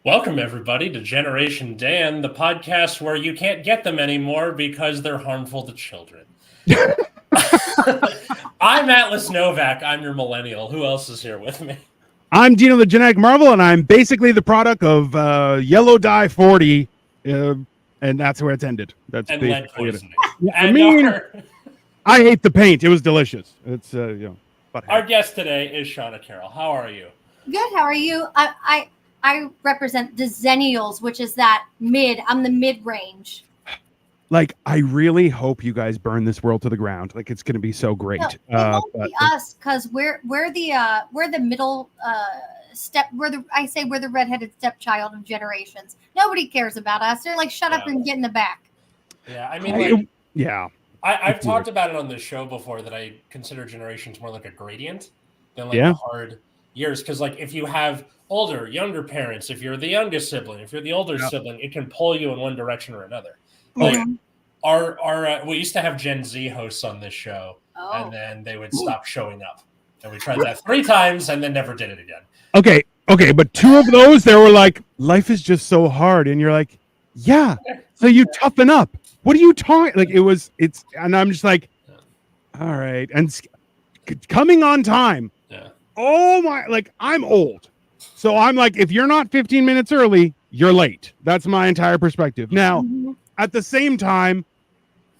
Welcome, everybody, to Generation Dan, the podcast where you can't get them anymore because they're harmful to children. I'm Atlas Novak. I'm your millennial. Who else is here with me? I'm Dino the Genetic Marvel, and I'm basically the product of Yellow Dye 40, and that's where it's ended. That's and lead poisoning. I hate the paint. It was delicious. It's Our guest today is Chana Carol. How are you? Good. How are you? I represent the Zennials, which is that mid. I'm the mid-range. Like, I really hope you guys burn this world to the ground. Like, it's going to be so great. No, it won't be us, because we're the middle step. We're the redheaded stepchild of generations. Nobody cares about us. They're like, shut up and get in the back. Yeah, I mean, I've talked about it on this show before that I consider generations more like a gradient than like the hard years. Because like if you have older, younger parents, if you're the youngest sibling, if you're the older sibling, it can pull you in one direction or another. Like our we used to have Gen Z hosts on this show, and then they would stop showing up. And we tried that 3 times and then never did it again. Okay, but 2 of those, they were like, life is just so hard. And you're like, yeah, so you toughen up. What are you talking? Like, and I'm just like, all right. And coming on time. Yeah. Oh my, like, I'm old. So I'm like, if you're not 15 minutes early, you're late. That's my entire perspective. Now, at the same time,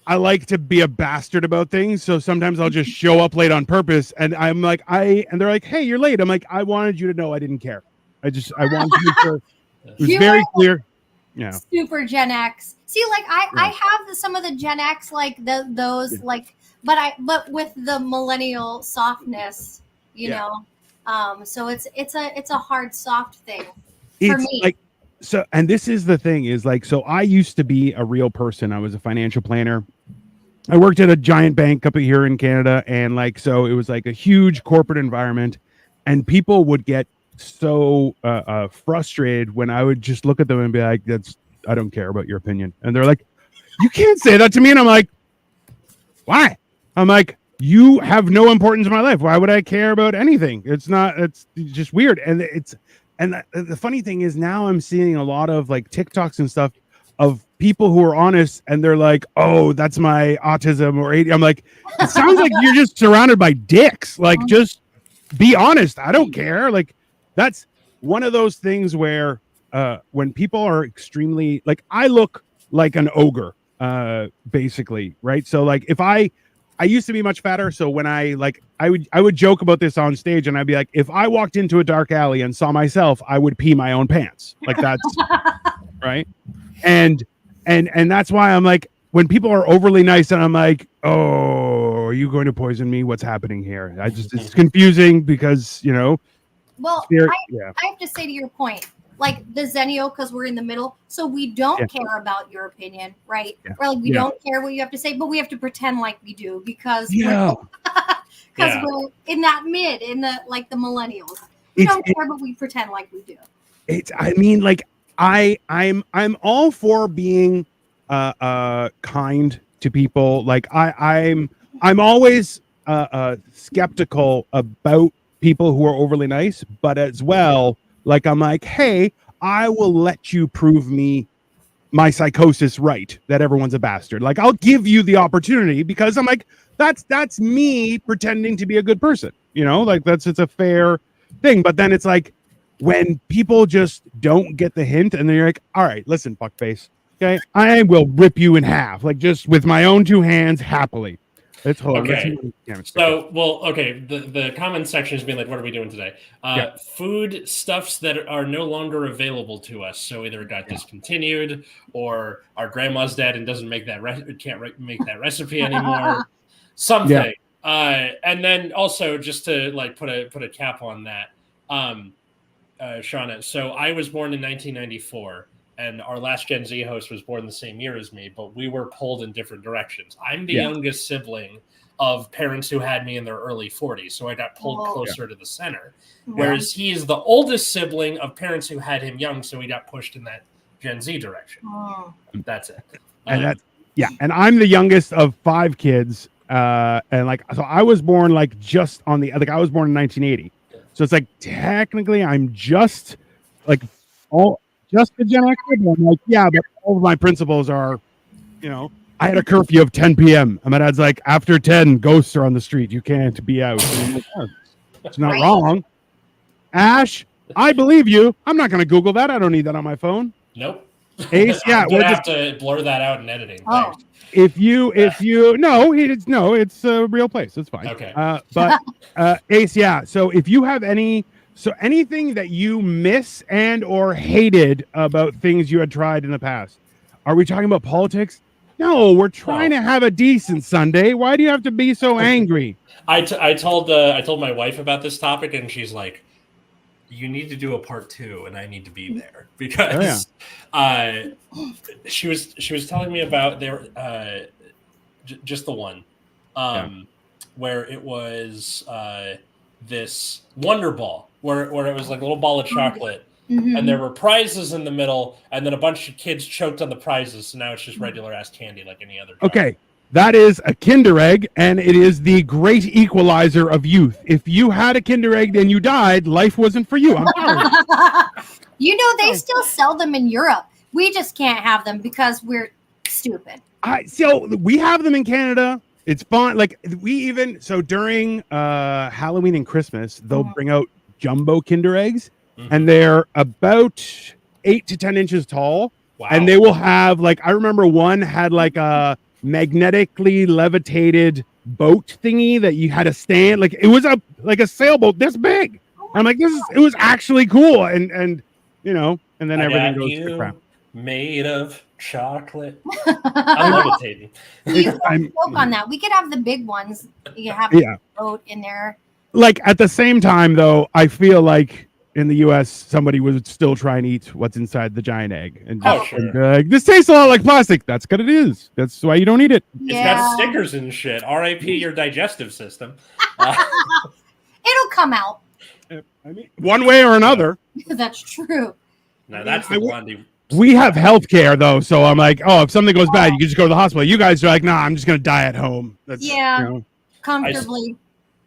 I like to be a bastard about things. So sometimes I'll just show up late on purpose. And I'm like, and they're like, hey, you're late. I'm like, I wanted you to know I didn't care. I wanted to be sure. It was very clear. Yeah. Super Gen X. See, like I have some of the Gen X, like those, like, but with the millennial softness, you know. So it's a hard soft thing for me. Like, so, and this is the thing is like, so I used to be a real person. I was a financial planner. I worked at a giant bank up here in Canada. And like, so it was like a huge corporate environment, and people would get so frustrated when I would just look at them and be like, I don't care about your opinion. And they're like, you can't say that to me. And I'm like, why? I'm like, you have no importance in my life. Why would I care about anything? It's just weird. And the funny thing is now I'm seeing a lot of like TikToks and stuff of people who are honest, and they're like, oh, that's my autism or ADD. I'm like, it sounds like you're just surrounded by dicks. Like, just be honest. I don't care. Like, that's one of those things where when people are extremely, like, I look like an ogre, basically, right? So like if I used to be much fatter, so when I would joke about this on stage, and I'd be like, if I walked into a dark alley and saw myself, I would pee my own pants. Like, that's right. And that's why I'm like, when people are overly nice and I'm like, oh, are you going to poison me? What's happening here? It's confusing because, you know. Well, I have to say to your point, like the Zenio, because we're in the middle, so we don't care about your opinion, right? Yeah. Or like we don't care what you have to say, but we have to pretend like we do because we're in that mid, in the like the millennials. We don't care, but we pretend like we do. I mean, like I'm all for being kind to people. Like I'm always skeptical about people who are overly nice, but as well, like, I'm like, hey, I will let you prove me my psychosis right, that everyone's a bastard. Like, I'll give you the opportunity, because I'm like, that's me pretending to be a good person, you know, like it's a fair thing. But then it's like, when people just don't get the hint, and then you're like, all right, listen, fuckface, okay, I will rip you in half, like, just with my own 2 hands, happily. It's okay. So, the comment section has been like, what are we doing today? Food stuffs that are no longer available to us. So either it got discontinued, or our grandma's dead and doesn't make that can't make that recipe anymore. Something. And then also, just to like put a cap on that, Chana. So I was born in 1994. And our last Gen Z host was born the same year as me, but we were pulled in different directions. I'm the youngest sibling of parents who had me in their early 40s. So I got pulled closer to the center. Yeah. Whereas he's the oldest sibling of parents who had him young. So he got pushed in that Gen Z direction. That's it. And and I'm the youngest of 5 kids. And like, so I was born like just on the, like I was born in 1980. So it's like, technically I'm just like just a Gen Xer. But I'm like, yeah, but all of my principles are, you know, I had a curfew of 10 p.m. And my dad's like, after 10, ghosts are on the street. You can't be out. Like, oh, it's not wrong. Ash, I believe you. I'm not going to Google that. I don't need that on my phone. Nope. Ace, yeah, we'll have to blur that out in editing. Oh. If you it's a real place. It's fine. Okay. But Ace, yeah. So if you have anything that you miss and or hated about things you had tried in the past, are we talking about politics? No, we're trying to have a decent Sunday. Why do you have to be so angry? I told my wife about this topic, and she's like, you need to do a part 2, and I need to be there because she was telling me about there just the one where it was this Wonder Ball where it was like a little ball of chocolate and there were prizes in the middle, and then a bunch of kids choked on the prizes, so now it's just regular ass candy like any other chocolate. Okay. That is a Kinder Egg, and it is the great equalizer of youth. If you had a Kinder Egg and you died, life wasn't for you. I'm sorry. You know, they still sell them in Europe. We just can't have them because we're stupid. So we have them in Canada. It's fun. Like so during Halloween and Christmas, they'll bring out jumbo Kinder Eggs, and they're about 8 to 10 inches tall. Wow. And they will have like, I remember one had like a magnetically levitated boat thingy that you had to stand, like it was a sailboat this big. I'm like, it was actually cool, and you know, and then everything goes to crap. Made of chocolate. I'm levitating. You joke on that. We could have the big ones. You have a boat in there. Like at the same time, though, I feel like in the U.S., somebody would still try and eat what's inside the giant egg, and like, this tastes a lot like plastic. That's what it is. That's why you don't eat it. It's got stickers and shit. R.I.P. your digestive system. It'll come out. I mean, one way or another. That's true. No, that's the one. We have healthcare though, so I'm like, oh, if something goes bad, you can just go to the hospital. You guys are like, nah, I'm just gonna die at home. That's, comfortably.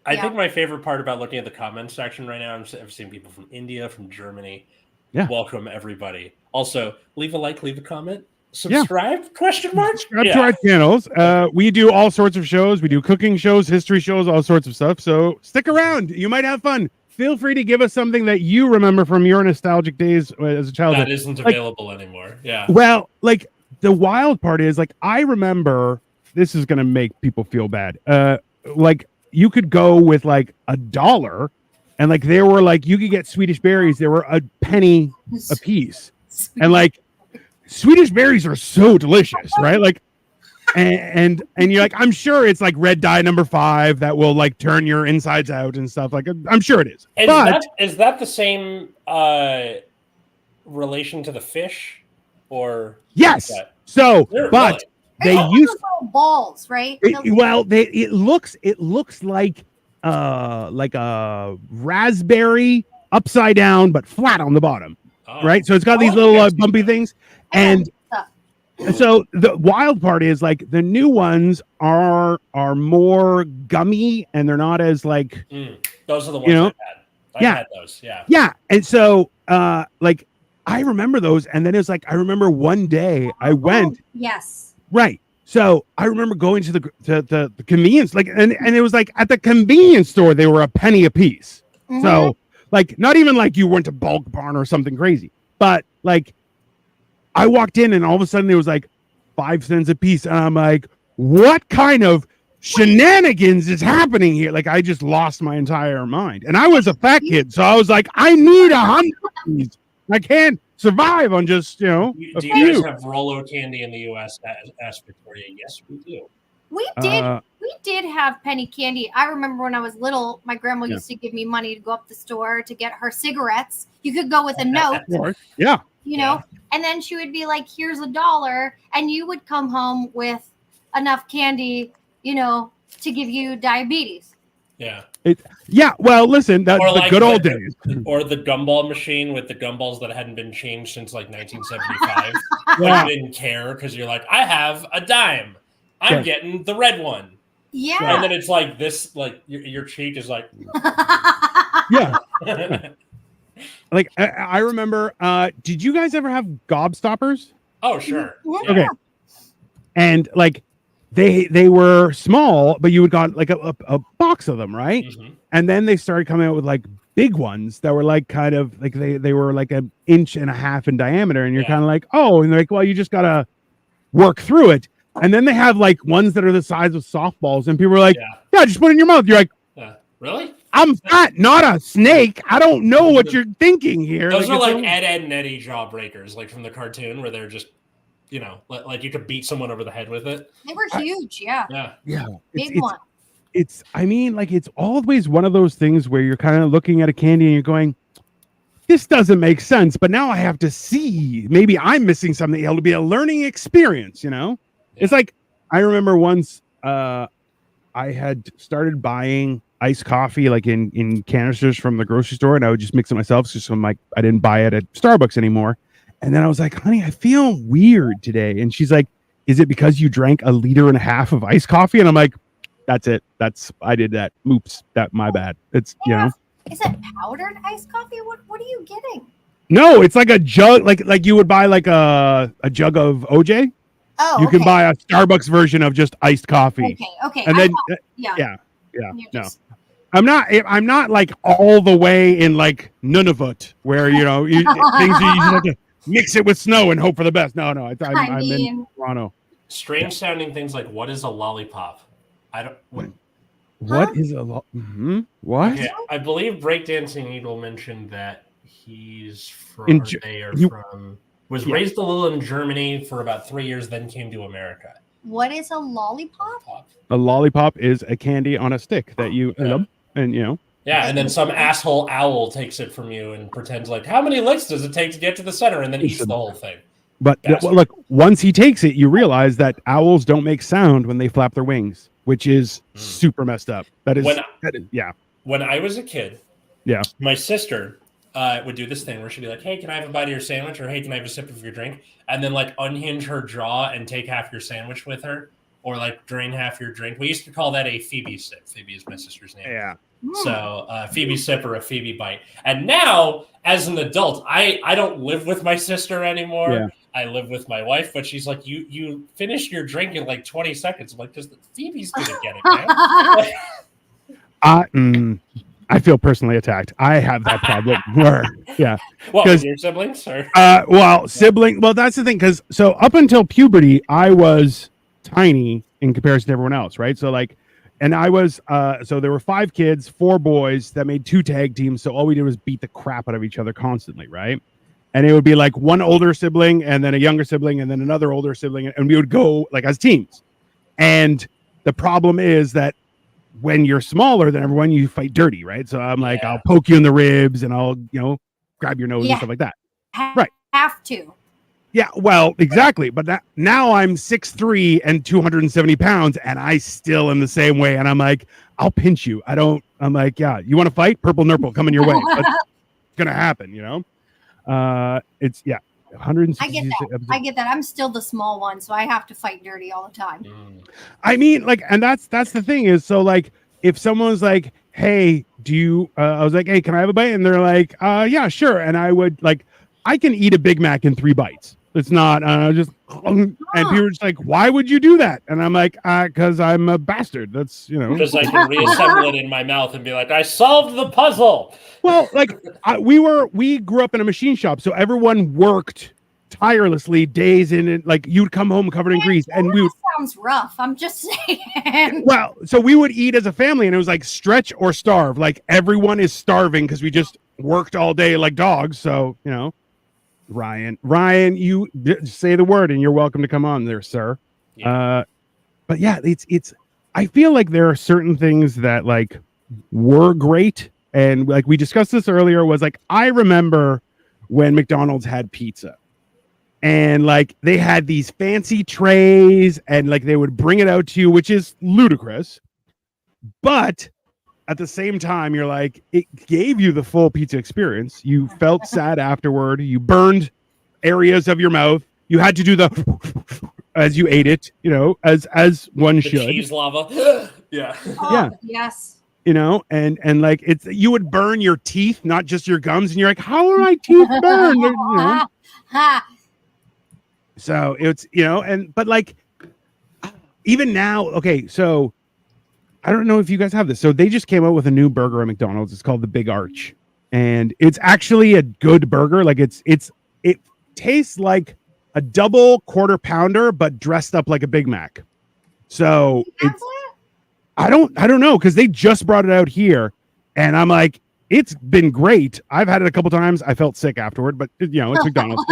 I think my favorite part about looking at the comments section right now, I've seen people from India, from Germany. Yeah. Welcome everybody. Also, leave a like, leave a comment, subscribe? Question mark. Subscribe to our channels. We do all sorts of shows. We do cooking shows, history shows, all sorts of stuff. So stick around. You might have fun. Feel free to give us something that you remember from your nostalgic days as a child. That isn't available anymore. Yeah. Well, like the wild part is, like, I remember, this is gonna make people feel bad. Like, you could go with like $1 and like there were like, you could get Swedish berries. There were a penny a piece. And like Swedish berries are so delicious, right? Like, and you're like, I'm sure it's like red dye number 5 that will like turn your insides out and stuff. Like, I'm sure it is. Is that the same relation to the fish, or yes? So, but really? They use balls, right? It looks like a raspberry upside down but flat on the bottom, right? So it's got these little bumpy things, and so the wild part is like the new ones are more gummy and they're not as like those are the ones I've had those, and so like I remember those, and then it's like I remember one day I went right. So I remember going to the convenience, like, and it was like at the convenience store, they were a penny a piece. So like, not even like you went to Bulk Barn or something crazy, but like I walked in and all of a sudden it was like 5 cents a piece. And I'm like, what kind of shenanigans is happening here? Like, I just lost my entire mind, and I was a fat kid. So I was like, I need 100 of these. I can't survive on just, do you guys have Rolo candy in the U.S. as Victoria? Yes, we do. We did have penny candy. I remember when I was little, my grandma used to give me money to go up the store to get her cigarettes. You could go with a note. You know, and then she would be like, here's $1, and you would come home with enough candy, you know, to give you diabetes. Yeah. Well, listen, that's the good old days. Or the gumball machine with the gumballs that hadn't been changed since like 1975. But you didn't care because you're like, I have a dime. I'm getting the red one. Yeah. And then it's like this, like your cheek is like. Yeah. Like I remember, did you guys ever have gobstoppers? Oh, sure. Yeah. Okay. And like they were small, but you would got like a box of them, right? Mm-hmm. And then they started coming out with like big ones that were like kind of like they were like 1.5 inches in diameter, and you're kind of like, oh, and they're like, well, you just gotta work through it. And then they have like ones that are the size of softballs, and people are like, yeah just put it in your mouth. You're like, really? I'm fat, not a snake. I don't know what you're thinking here. Those are like Ed, Ed and Eddie Jawbreakers, like from the cartoon, where they're just, you know, like you could beat someone over the head with it. They were huge, yeah. Big one. I mean, like, it's always one of those things where you're kind of looking at a candy and you're going, this doesn't make sense, but now I have to see. Maybe I'm missing something. It'll be a learning experience, you know? Yeah. It's like, I remember once I had started buying iced coffee like in canisters from the grocery store, and I would just mix it myself. So I'm like, I didn't buy it at Starbucks anymore. And then I was like, honey, I feel weird today. And she's like, is it because you drank 1.5 liters of iced coffee? And I'm like, that's it. I did that. Oops, my bad. It's, you know. Is it powdered iced coffee? What are you getting? No, it's like a jug, like you would buy like a jug of OJ. Oh, you can buy a Starbucks version of just iced coffee. Okay. And then no. I'm not like all the way in like Nunavut where, you know, things you have to mix it with snow and hope for the best. No, I'm in Toronto. Strange sounding things like, what is a lollipop? I don't. What is a what? Okay, I believe Breakdancing Eagle mentioned that he's from was raised a little in Germany for about 3 years, then came to America. What is a lollipop? A lollipop is a candy on a stick that you and you know. Yeah, and then some asshole owl takes it from you and pretends like, how many licks does it take to get to the center, and then eats the whole thing. But look, once he takes it, you realize that owls don't make sound when they flap their wings, which is super messed up. That is, When I was a kid, my sister would do this thing where she'd be like, hey, can I have a bite of your sandwich? Or hey, can I have a sip of your drink? And then like unhinge her jaw and take half your sandwich with her, or like drain half your drink. We used to call that a Phoebe sip. Phoebe is my sister's name. Yeah. So Phoebe sip or a Phoebe bite. And now, as an adult, I don't live with my sister anymore. Yeah. I live with my wife, but she's like, you finished your drink in like 20 seconds. I'm like, because Phoebe's gonna get it, man. I feel personally attacked. I have that problem. Well, your siblings? Or? Sibling. Well, that's the thing. Because so up until puberty, I was tiny in comparison to everyone else, right? So like, and I was so there were 5 kids, 4 boys that made 2 tag teams. So all we did was beat the crap out of each other constantly, right? And it would be like one older sibling and then a younger sibling and then another older sibling, and we would go like as teams. And the problem is that when you're smaller than everyone, you fight dirty, right? So I'm like, I'll poke you in the ribs and I'll, grab your nose and stuff like that. Right. Have to. Yeah, well, exactly. But now I'm 6'3" and 270 pounds, and I still am the same way. And I'm like, I'll pinch you. I'm like, yeah, you want to fight? Purple Nurple coming your way. It's going to happen, It's 160. I get that. I'm still the small one, so I have to fight dirty all the time. I mean, like, and that's the thing is, so like, if someone's like, hey, do you, I was like, hey, can I have a bite? And they're like, yeah, sure. And I would like, I can eat a Big Mac in 3 bites. It's not and people are just like, why would you do that? And I'm like, because I'm a bastard. That's, because I can reassemble it in my mouth and be like, I solved the puzzle. Well, like we grew up in a machine shop, so everyone worked tirelessly days in it. Like you'd come home covered in grease, and we would. Sounds rough. I'm just saying. Well, so we would eat as a family, and it was like stretch or starve. Like everyone is starving because we just worked all day like dogs. So Ryan, you say the word and you're welcome to come on there, sir. Yeah. But yeah, it's I feel like there are certain things that like were great, and like we discussed this earlier, was like, I remember when McDonald's had pizza and like they had these fancy trays and like they would bring it out to you, which is ludicrous. But at the same time, you're like, it gave you the full pizza experience. You felt sad afterward. You burned areas of your mouth. You had to do the as you ate it, as one should. Cheese lava. Yeah. Oh, yeah. Yes. And like you would burn your teeth, not just your gums, and you're like, how are my teeth burned? So it's but like even now, okay, so I don't know if you guys have this. So they just came out with a new burger at McDonald's. It's called the Big Arch, and it's actually a good burger. Like it tastes like a double quarter pounder, but dressed up like a Big Mac. So it's. I don't know, because they just brought it out here, and I'm like, it's been great. I've had it a couple times. I felt sick afterward, but it's McDonald's.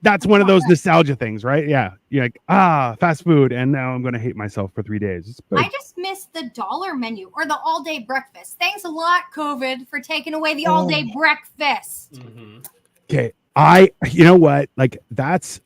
That's one of those nostalgia things, right? Yeah, you're like, fast food, and now I'm gonna hate myself for 3 days. I just missed the dollar menu or the all-day breakfast. Thanks a lot, COVID, for taking away the all-day breakfast. Mm-hmm. Okay, you know what? Like that's.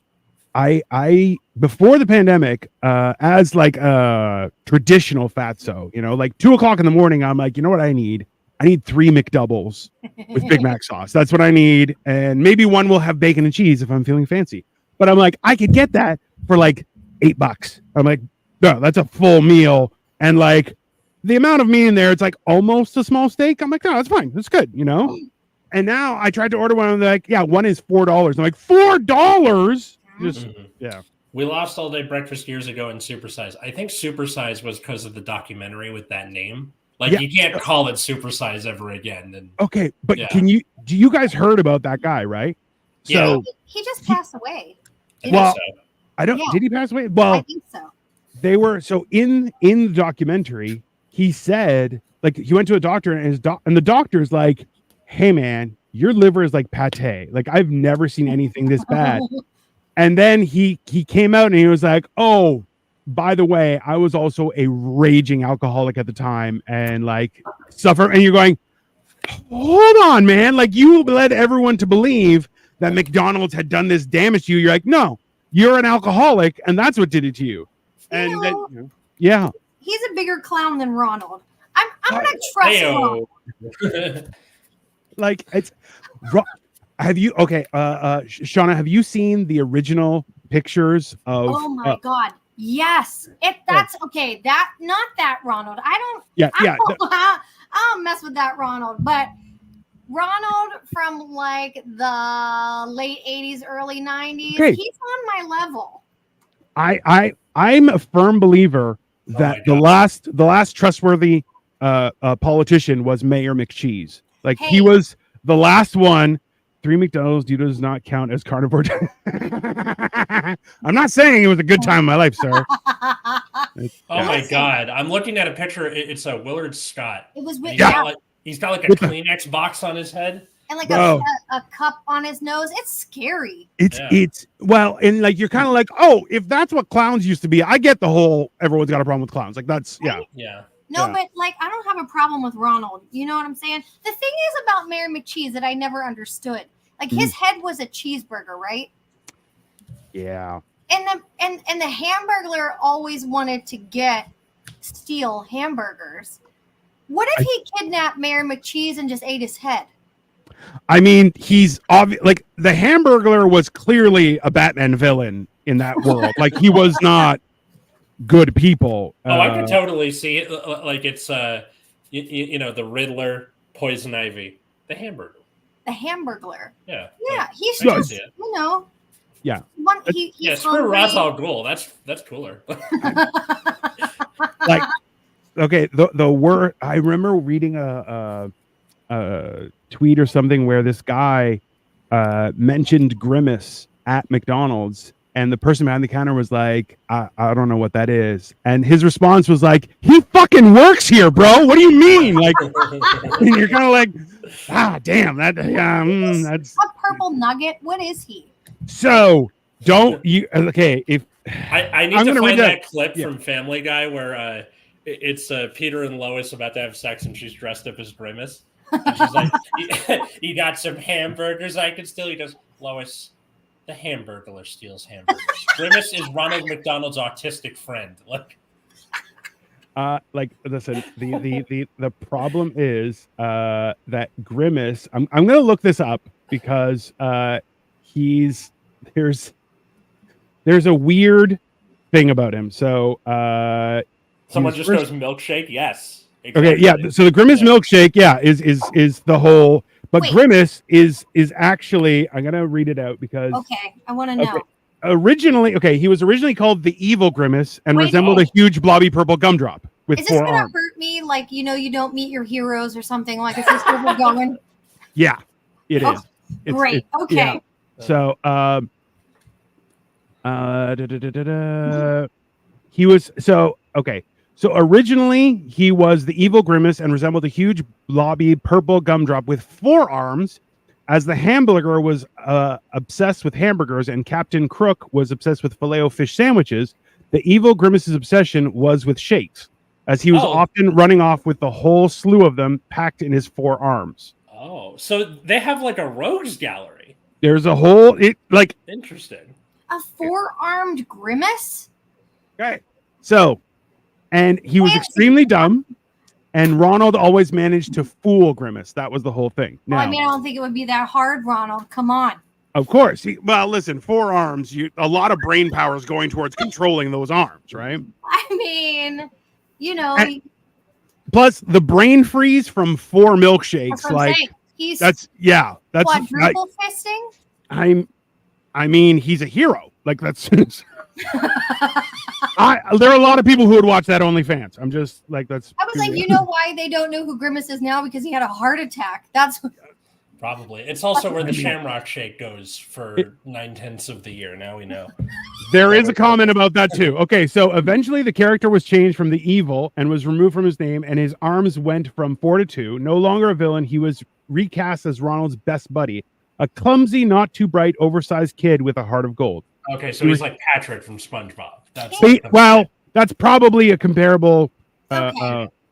I before the pandemic, as like a traditional fatso, like 2:00 in the morning, I'm like, you know what I need? I need 3 McDoubles with Big Mac sauce. That's what I need. And maybe one will have bacon and cheese if I'm feeling fancy. But I'm like, I could get that for like $8. I'm like, no, that's a full meal. And like the amount of meat in there, it's like almost a small steak. I'm like, no, that's fine. That's good, And now I tried to order one. And they're like, yeah, one is $4. I'm like, $4? Yeah. We lost all day breakfast years ago in Supersize. I think Supersize was because of the documentary with that name. Like you can't call it Supersize ever again. And okay, but do you guys heard about that guy, right? Yeah. So he just passed away. I don't. Did he pass away? Well, I think so. They were in the documentary. He said, like, he went to a doctor, and and the doctor's like, "Hey, man, your liver is like pate. Like, I've never seen anything this bad." And then he came out and he was like, "Oh, by the way, I was also a raging alcoholic at the time and like suffer." And you're going, "Hold on, man. Like, you led everyone to believe that McDonald's had done this damage to you." You're like, "No, you're an alcoholic and that's what did it to you." And then, yeah. He's a bigger clown than Ronald. I'm going to trust Ronald. Like, it's... Have you Shauna, have you seen the original pictures of Oh my god. Yes. That's okay. That not that Ronald. I don't mess with that Ronald, but Ronald from like the late 80s, early 90s, he's on my level. I'm a firm believer that the last trustworthy politician was Mayor McCheese. Like he was the last one. 3 McDonald's does not count as carnivore. I'm not saying it was a good time in my life, sir. My God. I'm looking at a picture. It's a Willard Scott. It was he's got like a Kleenex box on his head. And like a cup on his nose. It's scary. It's well, and like you're kind of like, oh, if that's what clowns used to be, I get the whole everyone's got a problem with clowns. Like that's yeah. No, but like I don't have a problem with Ronald. You know what I'm saying? The thing is about Mayor McCheese that I never understood. Like his head was a cheeseburger, right? Yeah. And the Hamburglar always wanted to steal hamburgers. What if he kidnapped Mayor McCheese and just ate his head? I mean, he's like the Hamburglar was clearly a Batman villain in that world. Like he was not good people. I could totally see it. Like it's the Riddler, Poison Ivy, the Hamburger. The Hamburglar. Yeah. Yeah. He's just, Yeah. Screw Ra's al Ghul. That's cooler. Like, okay, the word I remember reading a tweet or something where this guy mentioned Grimace at McDonald's. And the person behind the counter was like, I don't know what that is. And his response was like, he fucking works here, bro. What do you mean? Like, and you're kind of like, damn, that's a purple nugget. What is he? So don't you? Okay, if I need to find that clip from Family Guy where it's Peter and Lois about to have sex and she's dressed up as Grimace. And she's like, you got some hamburgers I can steal. He goes, Lois, the Hamburglar steals hamburgers. Grimace is Ronald McDonald's autistic friend. Like, Like listen, the problem is that Grimace. I'm gonna look this up because he's there's a weird thing about him. So someone just goes milkshake. Yes. Exactly. Okay. Yeah. So the Grimace milkshake, yeah, is the whole. But Grimace is actually. I'm gonna read it out because. Okay, I want to know. He was originally called the Evil Grimace and resembled a huge blobby purple gumdrop with is this 4 gonna arms. hurt me? Like you don't meet your heroes or something. Like is this where we're going? Yeah, it is. Great. Okay. Yeah. So he was So originally he was the Evil Grimace and resembled a huge blobby purple gumdrop with 4 arms. As the Hamburger was obsessed with hamburgers and Captain Crook was obsessed with Filet-O-Fish sandwiches, the Evil Grimace's obsession was with shakes, as he was often running off with the whole slew of them packed in his 4 arms. Oh, so they have like a rogues gallery. There's a whole interesting. A 4-armed Grimace? Okay. So, and he was extremely dumb. And Ronald always managed to fool Grimace. That was the whole thing. Now, I don't think it would be that hard, Ronald. Come on. Of course. Listen, 4 arms, a lot of brain power is going towards controlling those arms, right? I mean, plus, the brain freeze from 4 milkshakes, that's quadruple fisting. I mean, he's a hero. Like that's. There are a lot of people who would watch that OnlyFans. I'm just like that's. I was like, you know why they don't know who Grimace is now? Because he had a heart attack. That's probably. It's also where the Shamrock Shake goes for 9/10 of the year. Now we know. There is a comment about that too. Okay, so eventually the character was changed from the Evil and was removed from his name, and his arms went from 4 to 2. No longer a villain, he was recast as Ronald's best buddy, a clumsy, not too bright, oversized kid with a heart of gold. Okay, so he's like Patrick from SpongeBob. That's probably a comparable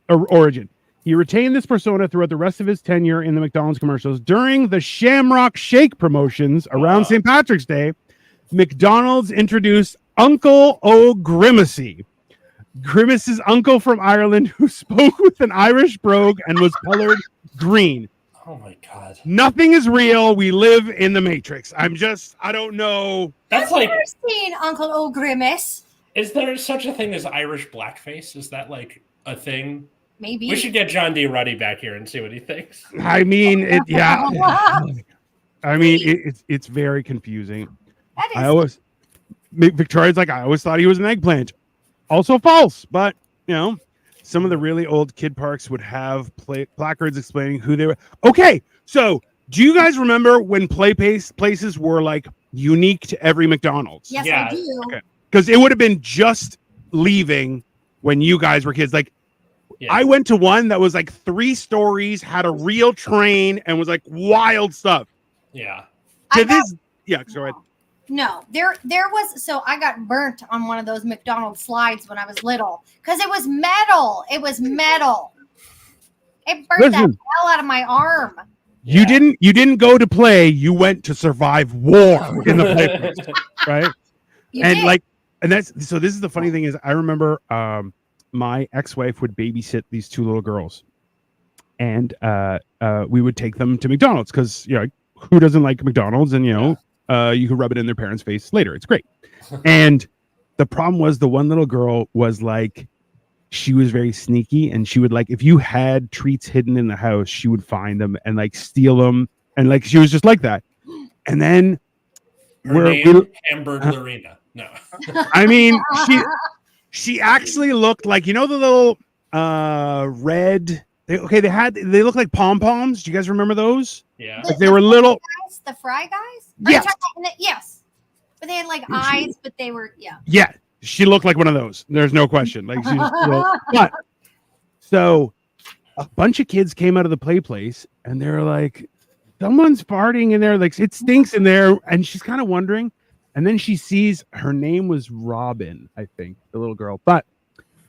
origin. He retained this persona throughout the rest of his tenure in the McDonald's commercials. During the Shamrock Shake promotions around St. Patrick's Day, McDonald's introduced Uncle O'Grimacy, Grimace's uncle from Ireland who spoke with an Irish brogue and was colored green. Oh my God. Nothing is real. We live in the Matrix. I don't know. I've never seen Uncle O'Grimace. Is there such a thing as Irish blackface? Is that like a thing? Maybe. We should get John D. Ruddy back here and see what he thinks. I mean, it's very confusing. Victoria's like, I always thought he was an eggplant. Also false, but some of the really old kid parks would have placards explaining who they were. Okay, so do you guys remember when places were like unique to every McDonald's? Yes, yeah. I do. Okay. Because it would have been just leaving when you guys were kids. Like, I went to one that was like 3 stories, had a real train, and was like wild stuff. Yeah. Go ahead. No, there was. So I got burnt on one of those McDonald's slides when I was little because it was metal. It burnt the hell out of my arm. You didn't go to play. You went to survive war in the playplace, right? So this is the funny thing is I remember my ex-wife would babysit these 2 little girls, and we would take them to McDonald's because who doesn't like McDonald's, and you could rub it in their parents' face later. It's great. And the problem was the one little girl was like, she was very sneaky, and she would like, if you had treats hidden in the house, she would find them and like steal them. And like, she was just like that. And then Hamburgerina. No. I mean, she actually looked like, the little red, they look like pom-poms. Do you guys remember those? Yeah. Like they were little guys, the fry guys? Yes. Yes. But they had like eyes, but they were Yeah. She looked like one of those. There's no question. Like but so a bunch of kids came out of the play place and they were like, someone's farting in there, like it stinks in there, and she's kind of wondering. And then she sees her name was Robin, I think, the little girl, but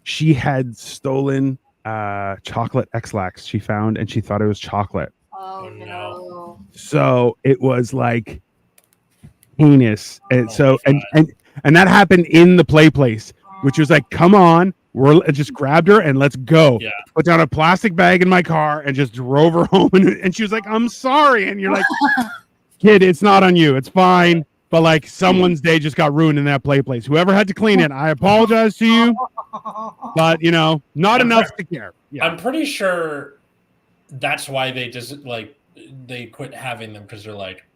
she had stolen chocolate X-Lax she found, and she thought it was chocolate. Oh no. So it was like heinous. And and that happened in the play place, which was like, come on, just grabbed her and let's go. Yeah. Put down a plastic bag in my car and just drove her home. And she was like, I'm sorry. And you're like, kid, it's not on you. It's fine. But like someone's day just got ruined in that place. Whoever had to clean it, I apologize to you. But not enough to care. Yeah. I'm pretty sure that's why they just like they quit having them because they're like,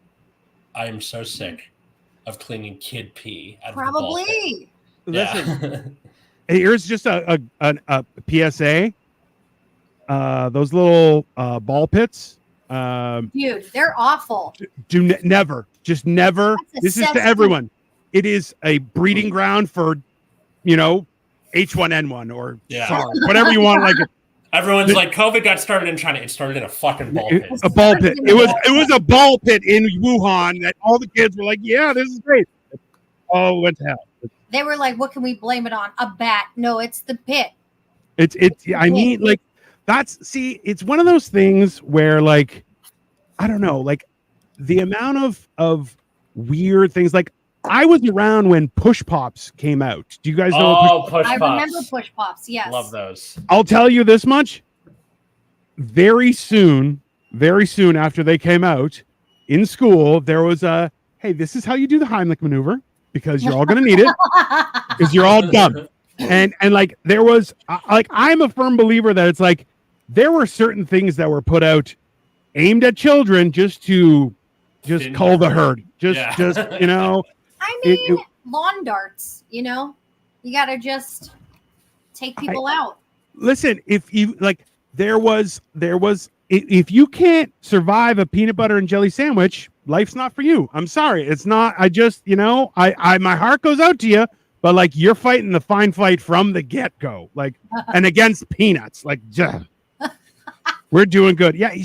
I am so sick of cleaning kid pee. Probably. Yeah. Here's just a PSA. Those little ball pits. Dude, they're awful. Never. Just never. This is to everyone. It is a breeding ground for, H1N1 or SARS, whatever you want. Like everyone's like, COVID got started in China. It started in a fucking ball pit. A ball pit. It was a ball pit in Wuhan that all the kids were like, yeah, this is great. Oh, went to hell. They were like, what can we blame it on? A bat? No, it's the pit. It's one of those things where like, I don't know, like the amount of weird things. Like I was around when Push Pops came out. Do you guys know? Push Pops. I remember Push Pops. Yes, love those. I'll tell you this much: very soon after they came out in school, there was a hey, this is how you do the Heimlich maneuver because you're all going to need it because you're all dumb. And like there was like I'm a firm believer that it's like there were certain things that were put out aimed at children just to cull the herd. I mean, lawn darts, you gotta just take people out. Listen, if you like, there was, if you can't survive a peanut butter and jelly sandwich, life's not for you. I'm sorry. It's not, I just, my heart goes out to you, but like you're fighting the fine fight from the get go, like, and against peanuts, like, we're doing good. Yeah.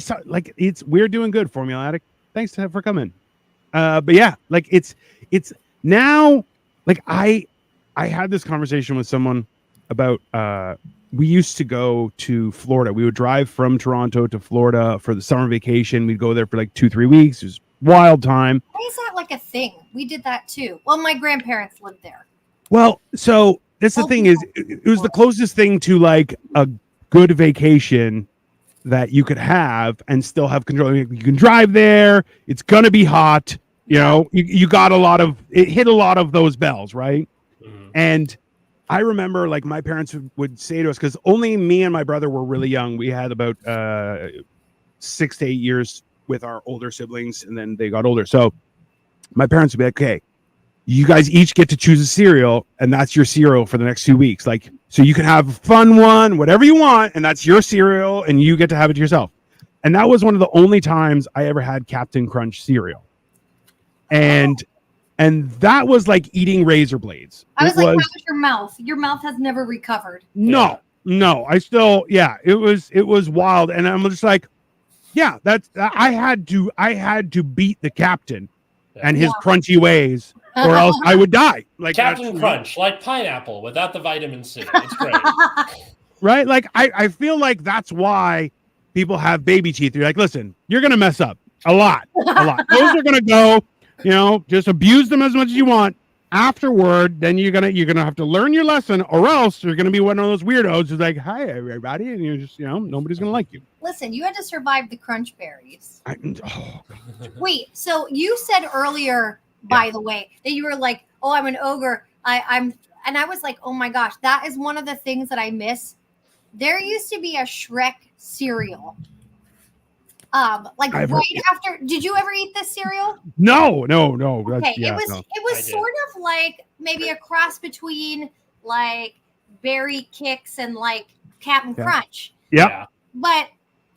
We're doing good, Formula Addict. Thanks for coming. But yeah, like it's now like I had this conversation with someone about we used to go to Florida. We would drive from Toronto to Florida for the summer vacation. We'd go there for like 2-3 weeks. It was wild time. Why is that like a thing? We did that too. Well, my grandparents lived there. Well, so that's the thing is it was the closest thing to like a good vacation that you could have and still have control. You can drive there. It's going to be hot. You got it hit a lot of those bells, right? Mm-hmm. And I remember like my parents would say to us, because only me and my brother were really young. We had about 6 to 8 years with our older siblings, and then they got older. So my parents would be like, okay, you guys each get to choose a cereal, and that's your cereal for the next 2 weeks. Like, so you can have a fun one, whatever you want, and that's your cereal, and you get to have it yourself. And that was one of the only times I ever had Captain Crunch cereal. And that was like eating razor blades. I was like, how was your mouth? Your mouth has never recovered. No, I still, it was wild. And I'm just like, yeah, I had to beat the captain and his crunchy ways, or else I would die. Like Captain Crunch, like pineapple without the vitamin C. It's great. Right? Like I feel like that's why people have baby teeth. You're like, listen, you're gonna mess up a lot. Those are gonna go. Just abuse them as much as you want. Afterward, then you're gonna have to learn your lesson, or else you're gonna be one of those weirdos who's like, "Hi, everybody," and you're just, nobody's gonna like you. Listen, you had to survive the crunch berries. Wait, so you said earlier, by the way, that you were like, "Oh, I'm an ogre." And I was like, "Oh my gosh, that is one of the things that I miss." There used to be a Shrek cereal. After, did you ever eat this cereal? No. Okay, it was sort of like maybe a cross between like Berry Kicks and like Captain Crunch. Yeah. But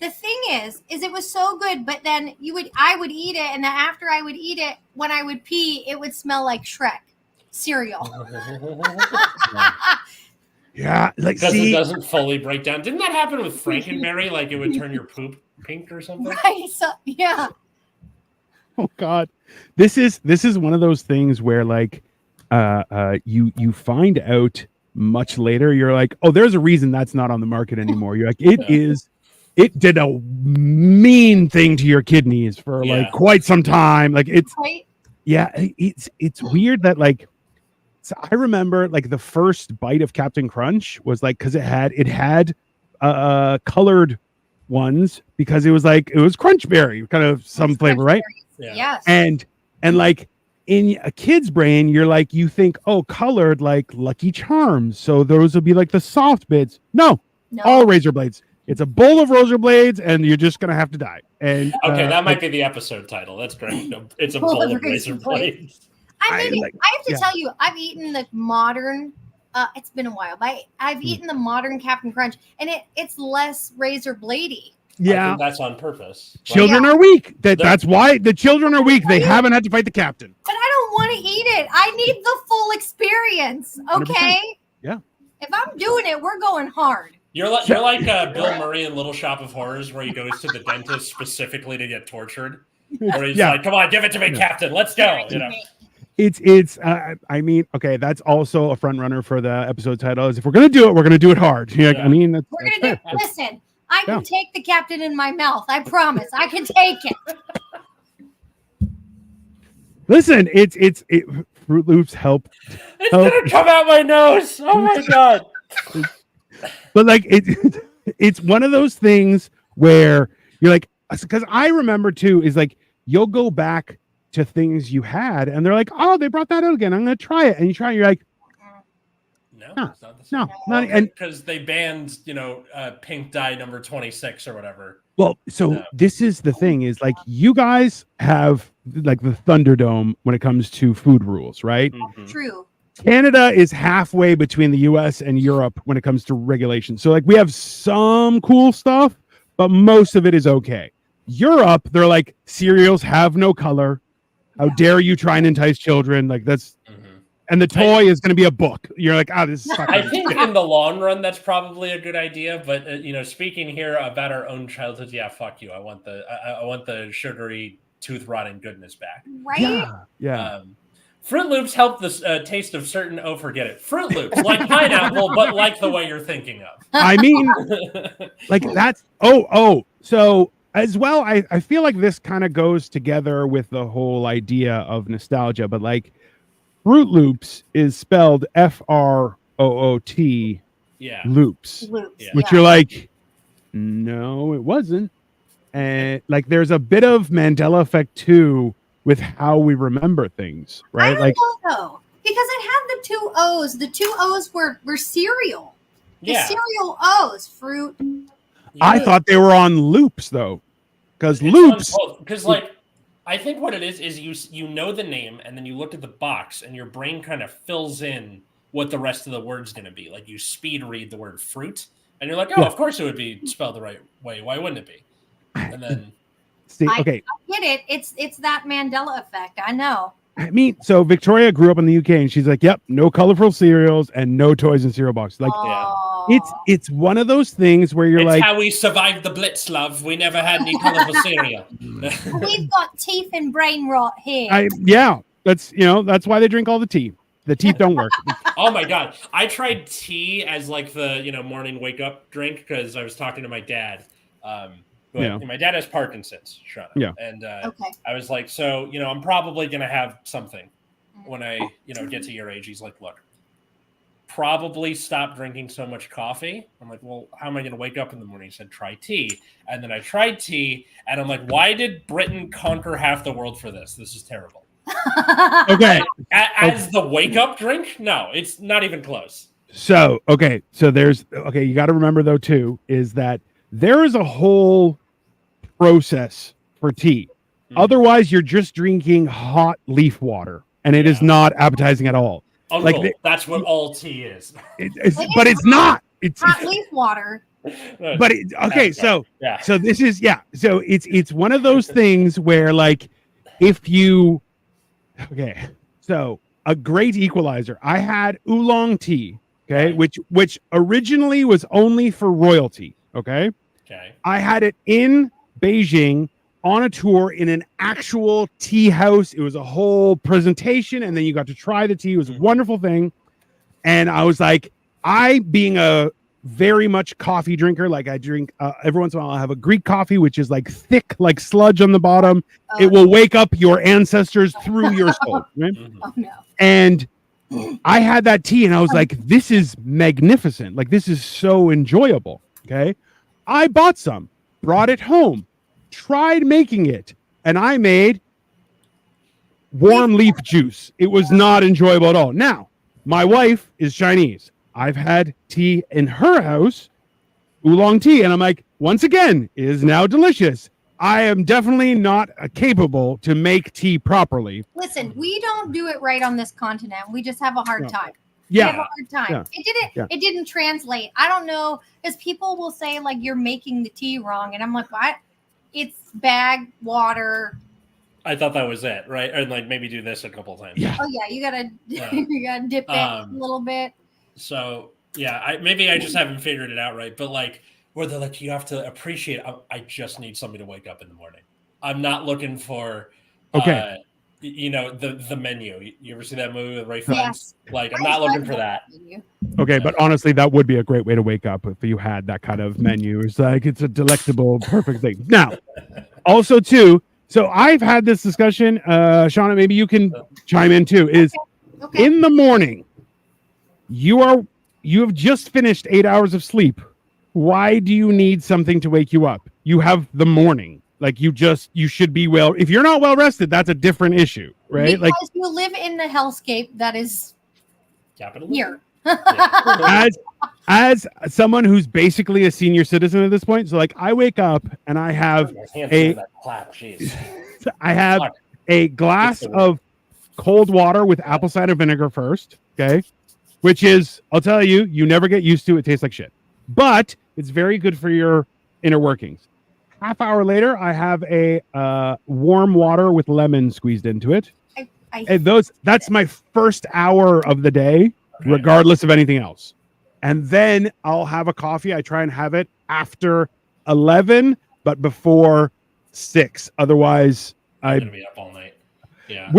the thing is it was so good. But then I would eat it, and then after I would eat it, when I would pee, it would smell like Shrek cereal. Yeah, like because it doesn't fully break down. Didn't that happen with Frankenberry? Like it would turn your poop pink or something? Right. So yeah. Oh God, this is one of those things where like you find out much later. You're like, oh, there's a reason that's not on the market anymore. You're like, it did a mean thing to your kidneys for like quite some time. Like it's right? it's weird that like So I remember like the first bite of Captain Crunch was like because it had colored ones because it was crunch berry kind of some flavor, right? Yes. And like in a kid's brain, you think, oh, colored like Lucky Charms, so those will be like the soft bits. No, all razor blades. It's a bowl of razor blades, and you're just gonna have to die. And okay, that might be the episode title. That's great. It's a bowl of razor blades. I have to tell you, I've eaten the modern. It's been a while, but I've eaten the modern Captain Crunch, and it's less razor bladey. Yeah, I think that's on purpose. Children are weak. That's why the children are weak. They haven't had to fight the captain. But I don't want to eat it. I need the full experience. Okay. 100%. Yeah. If I'm doing it, we're going hard. You're like Bill Murray in Little Shop of Horrors, where he goes to the dentist specifically to get tortured. Where he's like, "Come on, give it to me, Captain. Let's go." You know. It's I mean, okay, that's also a front runner for the episode title. Is if we're gonna do it, we're gonna do it hard. I mean, we're gonna do. Listen, I can take the captain in my mouth. I promise, I can take it. Listen, it's Fruit Loops help. It's gonna come out my nose. Oh my god! But like it's one of those things where you're like, because I remember too, is like you'll go back to things you had, and they're like, oh, they brought that out again. I'm gonna try it, and you try, and you're like, no, it's not the same. Not and because they banned, pink dye number 26 or whatever. Well, so this is the thing: is like you guys have like the Thunderdome when it comes to food rules, right? Mm-hmm. True. Canada is halfway between the US and Europe when it comes to regulation. So like we have some cool stuff, but most of it is okay. Europe, they're like cereals have no color. How dare you try and entice children? Like that's and the toy is going to be a book. You're like, this is I think in the long run that's probably a good idea, but speaking here about our own childhood, fuck you. I want the sugary tooth rotting goodness back. Right? Yeah. Fruit Loops help the taste of certain. Oh, forget it. Fruit Loops, like pineapple, but like the way you're thinking of. I mean, like that's. So as well, I feel like this kind of goes together with the whole idea of nostalgia. But like, Fruit Loops is spelled FROOT. Yeah. Loops. Yeah. Which you're like, no, it wasn't. And like, there's a bit of Mandela effect too. With how we remember things, right? I don't know though, because it had the two O's. The two O's were cereal. The cereal O's, fruit. I thought they were on loops though, because loops. Because like, I think what it is you know the name, and then you look at the box, and your brain kind of fills in what the rest of the word's going to be. Like you speed read the word fruit, and you're like, of course it would be spelled the right way. Why wouldn't it be? And then. Okay. I get it. It's that Mandela effect. I know. I mean, so Victoria grew up in the UK, and she's like, "Yep, no colorful cereals and no toys in cereal boxes." Like, it's one of those things where you're like, "How we survived the Blitz, love. We never had any colorful cereal." We've got teeth and brain rot here. That's that's why they drink all the tea. The teeth don't work. Oh my god, I tried tea as like the morning wake up drink because I was talking to my dad. My dad has Parkinson's, Chana. Yeah. And I was like, so, I'm probably going to have something when I, get to your age. He's like, look, probably stop drinking so much coffee. I'm like, well, how am I going to wake up in the morning? He said, try tea. And then I tried tea, and I'm like, why did Britain conquer half the world for this? This is terrible. Okay. As the wake up drink? No, it's not even close. So you got to remember though, too, is that there is a whole process for tea. Otherwise, you're just drinking hot leaf water, and it is not appetizing at all. That's what all tea is. But it's not. It's hot leaf water. But so this is So it's one of those things where like if you so a great equalizer. I had oolong tea, which originally was only for royalty. Okay. I had it in Beijing on a tour in an actual tea house. It was a whole presentation, and then you got to try the tea. It was a wonderful thing. And I was like, being a very much coffee drinker, like I drink every once in a while, I have a Greek coffee, which is like thick, like sludge on the bottom. It will wake up your ancestors through your soul. Right? Oh no. And I had that tea and I was like, this is magnificent. Like, this is so enjoyable. Okay. I bought some, brought it home, tried making it, and I made warm leaf juice. It was not enjoyable at all. Now, my wife is Chinese. I've had tea in her house, oolong tea, and I'm like, once again, it is now delicious. I am definitely not capable to make tea properly. Listen, we don't do it right on this continent. We just have a hard time. Yeah. We have a hard time. Yeah. It didn't translate. I don't know, because people will say like you're making the tea wrong. And I'm like, what? It's bag water. I thought that was it, right? Or like maybe do this a couple of times. Yeah. Oh yeah, you gotta dip it a little bit. So yeah, maybe I just haven't figured it out right. But like where they're like, you have to appreciate. I just need somebody to wake up in the morning. I'm not looking for the menu. You ever see that movie with Ray Fiennes? Yes. Like I'm not looking for that. Okay, but honestly, that would be a great way to wake up if you had that kind of menu. It's like it's a delectable, perfect thing. Now, also too. So I've had this discussion, Shauna, maybe you can chime in too, is in the morning, you have just finished 8 hours of sleep. Why do you need something to wake you up? You have the morning. Like you should be well. If you're not well rested, that's a different issue, right? Because you live in the hellscape that is here. As someone who's basically a senior citizen at this point, so like I wake up and I have a glass of cold water with apple cider vinegar first, okay? Which is, I'll tell you, you never get used to. It tastes like shit, but it's very good for your inner workings. Half hour later, I have a warm water with lemon squeezed into it. That's my first hour of the day, regardless of anything else. And then I'll have a coffee. I try and have it after 11, but before 6. Otherwise, I'm going to be up all night. Yeah.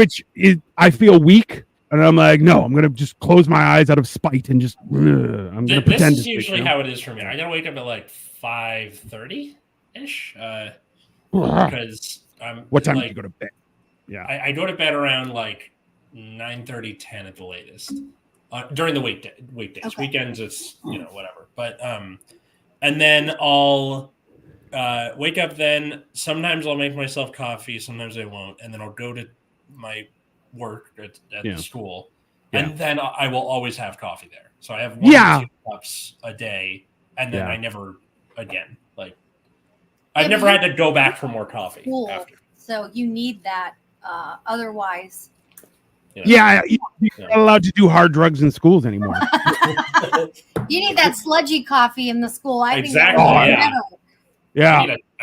I feel weak. And I'm like, no, I'm going to just close my eyes out of spite and just, I'm going to pretend. This is usually how it is for me. I got to wake up at like 5:30-ish. Because I'm. What time do you go to bed? Yeah. I go to bed around like 9:30, 10 at the latest. During the weekdays. Okay. Weekends, it's, whatever. But, and then I'll wake up then. Sometimes I'll make myself coffee. Sometimes I won't. And then I'll go to my work at the school. And then I will always have coffee there. So I have 1 or 2 cups a day. And then I never again. Like, I've never had to go back for more coffee after. So you need that. Otherwise. Yeah, you're not allowed to do hard drugs in schools anymore. You need that sludgy coffee in the school. I think I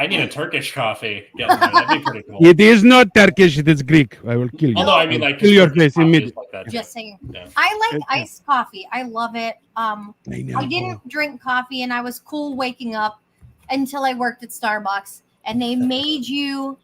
need a Turkish coffee. That'd be pretty cool. It is not Turkish, it is Greek. I will kill you. Although, I mean, like, kill your face immediately. Like just saying. Yeah. I like iced coffee. I love it. I didn't drink coffee, and I was cool waking up until I worked at Starbucks, and they made you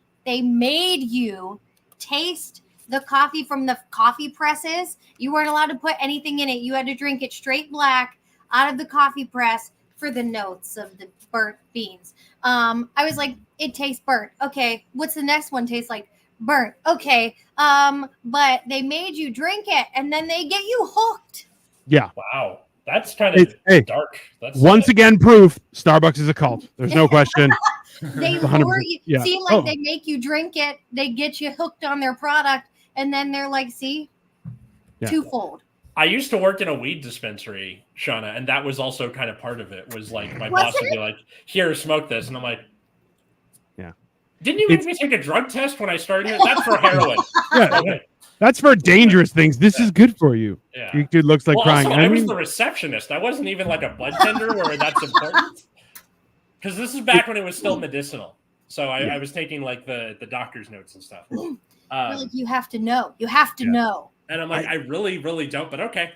taste the coffee from the coffee presses. You weren't allowed to put anything in it. You had to drink it straight black out of the coffee press for the notes of the burnt beans. I was like, it tastes burnt. Okay, what's the next one taste like? Burnt. Okay, but they made you drink it, and then they get you hooked. Yeah. Wow. That's kind of dark. That's once again proof Starbucks is a cult. There's no question. They lure you. Yeah. See, like they make you drink it. They get you hooked on their product. And then they're like, see, twofold. I used to work in a weed dispensary, Shauna, and that was also kind of part of it. Was like my boss would be like, "Here, smoke this," and I'm like, "Yeah." Didn't you make me take a drug test when I started here? That's for heroin. Okay. That's for dangerous things. This is good for you. Yeah. You dude looks like crying. Also, I was the receptionist. I wasn't even like a bud tender where that's important. Because this is back when it was still medicinal. So I was taking like the doctor's notes and stuff. Like you have to know. You have to know. And I'm like, I really, really don't, but okay.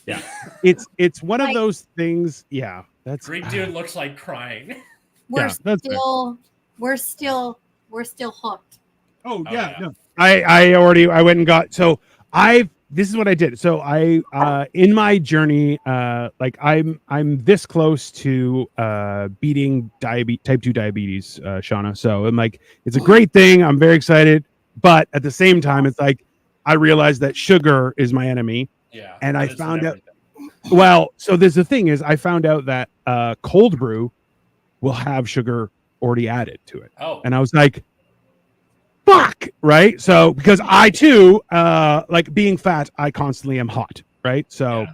Yeah. It's one of those things. Yeah. That's Greek dude looks like crying. We're still hooked. Oh yeah. No. I went and got this is what I did. So I in my journey, like I'm this close to beating type 2 diabetes, Shauna. So I'm like, it's a great thing. I'm very excited. But at the same time, it's like I realized that sugar is my enemy, Yeah. And I found out. Well, so there's the thing is, I found out that cold brew will have sugar already added to it. Oh. And I was like, fuck, right? So because I too, like being fat, I constantly am hot, right? So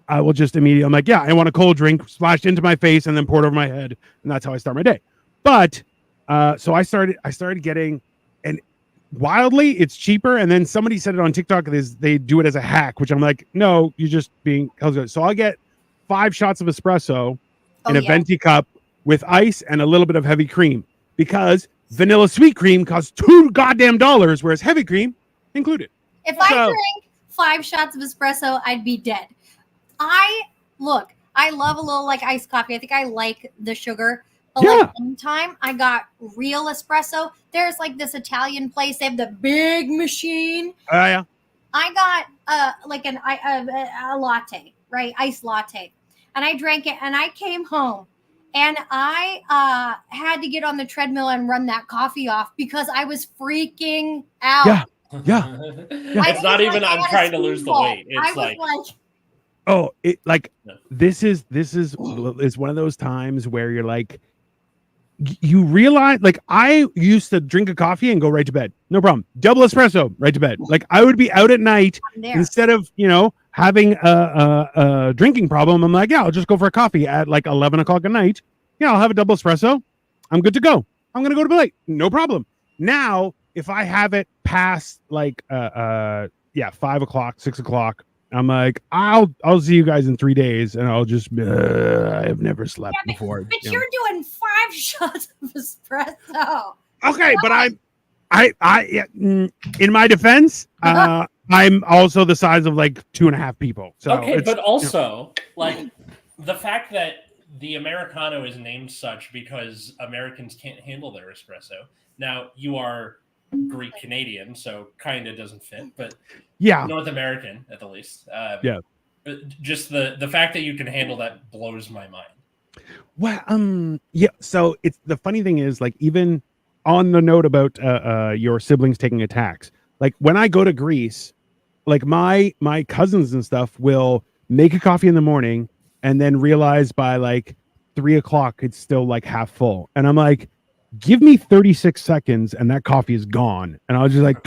I will just immediately, I'm like, yeah, I want a cold drink splashed into my face and then poured over my head, and that's how I start my day. But so I started getting, and wildly, it's cheaper. And then somebody said it on TikTok, they do it as a hack, which I'm like, no, you're just being held. So I'll get 5 shots of espresso in a venti cup with ice and a little bit of heavy cream, because vanilla sweet cream costs $2 whereas heavy cream included. If I drank 5 shots of espresso, I'd be dead. I love a little like iced coffee. I think I like the sugar. But like one time I got real espresso. There's like this Italian place. They have the big machine. Yeah. I got like a latte, right? Iced latte. And I drank it and I came home and I had to get on the treadmill and run that coffee off because I was freaking out. Yeah. It's not even I'm trying to lose the weight. It's like oh, it like this is one of those times where you're like, you realize, like, I used to drink a coffee and go right to bed, no problem, double espresso, right to bed. Like I would be out at night instead of having a drinking problem. I'm like, yeah, I'll just go for a coffee at like 11 o'clock at night. Yeah, I'll have a double espresso. I'm good to go. I'm gonna go to bed late, no problem. Now, if I have it past like 5 o'clock, 6 o'clock, I'm like, I'll see you guys in 3 days, and I'll just I've never slept before. But you're doing 5 shots of espresso. Okay, but I in my defense, I'm also the size of like 2.5 people. So okay, but also like the fact that the Americano is named such because Americans can't handle their espresso. Now you are Greek Canadian, so kind of doesn't fit, but North American at the least. Just the fact that you can handle that blows my mind. Well, so it's the funny thing is, like, even on the note about your siblings taking attacks, like when I go to Greece, like my cousins and stuff will make a coffee in the morning and then realize by like 3 o'clock it's still like half full, and I'm like, give me 36 seconds and that coffee is gone. And I was just like,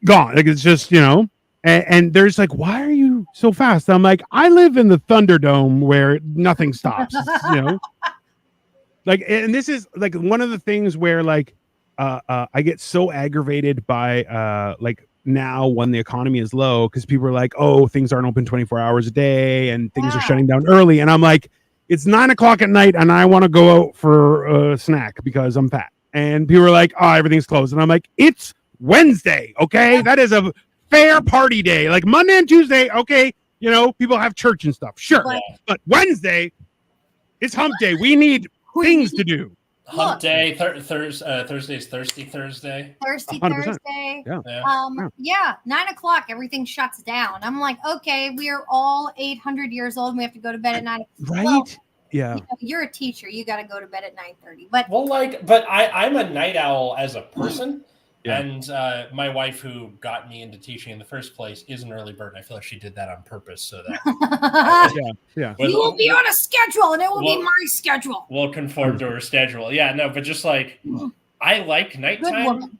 gone. Like, it's just, and there's like, why are you so fast? I'm like, I live in the Thunderdome where nothing stops, like, and this is like one of the things where like, I get so aggravated by, like now when the economy is low, because people are like, oh, things aren't open 24 hours a day and things are shutting down early. And I'm like, it's 9 o'clock at night and I want to go out for a snack because I'm fat. And people are like, oh, everything's closed. And I'm like, it's Wednesday. Okay. That is a fair party day. Like Monday and Tuesday. Okay. People have church and stuff. Sure. But Wednesday, it's hump day. We need things to do. Hump day. Thursday's Thirsty Thursday. Thirsty 100%. Thursday. Yeah. 9 o'clock, everything shuts down. I'm like, okay, we're all 800 years old and we have to go to bed at 9. Right. Well, yeah. You're a teacher. You got to go to bed at 9:30. But I'm a night owl as a person. Yeah. And my wife, who got me into teaching in the first place, is an early bird. I feel like she did that on purpose so that you will be on a schedule, and it will be my schedule. We'll conform to her schedule. Yeah, no, but just like I like nighttime.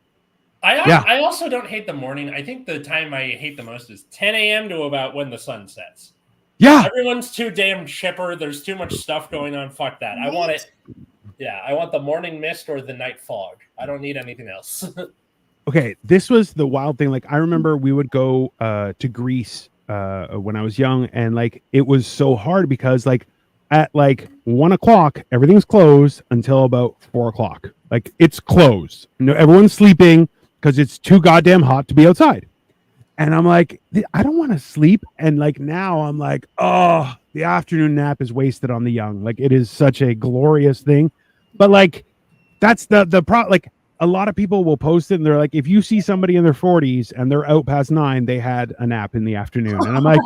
I also don't hate the morning. I think the time I hate the most is 10 a.m. to about when the sun sets. Yeah, everyone's too damn chipper. There's too much stuff going on. Fuck that. I want it. Yeah, I want the morning mist or the night fog. I don't need anything else. Okay, this was the wild thing. Like, I remember we would go to Greece when I was young, and like it was so hard because like at like 1 o'clock everything's closed until about 4 o'clock. Like it's closed. Everyone's sleeping because it's too goddamn hot to be outside. And I'm like, I don't want to sleep. And like now I'm like, oh, the afternoon nap is wasted on the young. Like it is such a glorious thing, but like that's the pro. Like, a lot of people will post it and they're like, if you see somebody in their 40s and they're out past 9, they had a nap in the afternoon. And I'm like,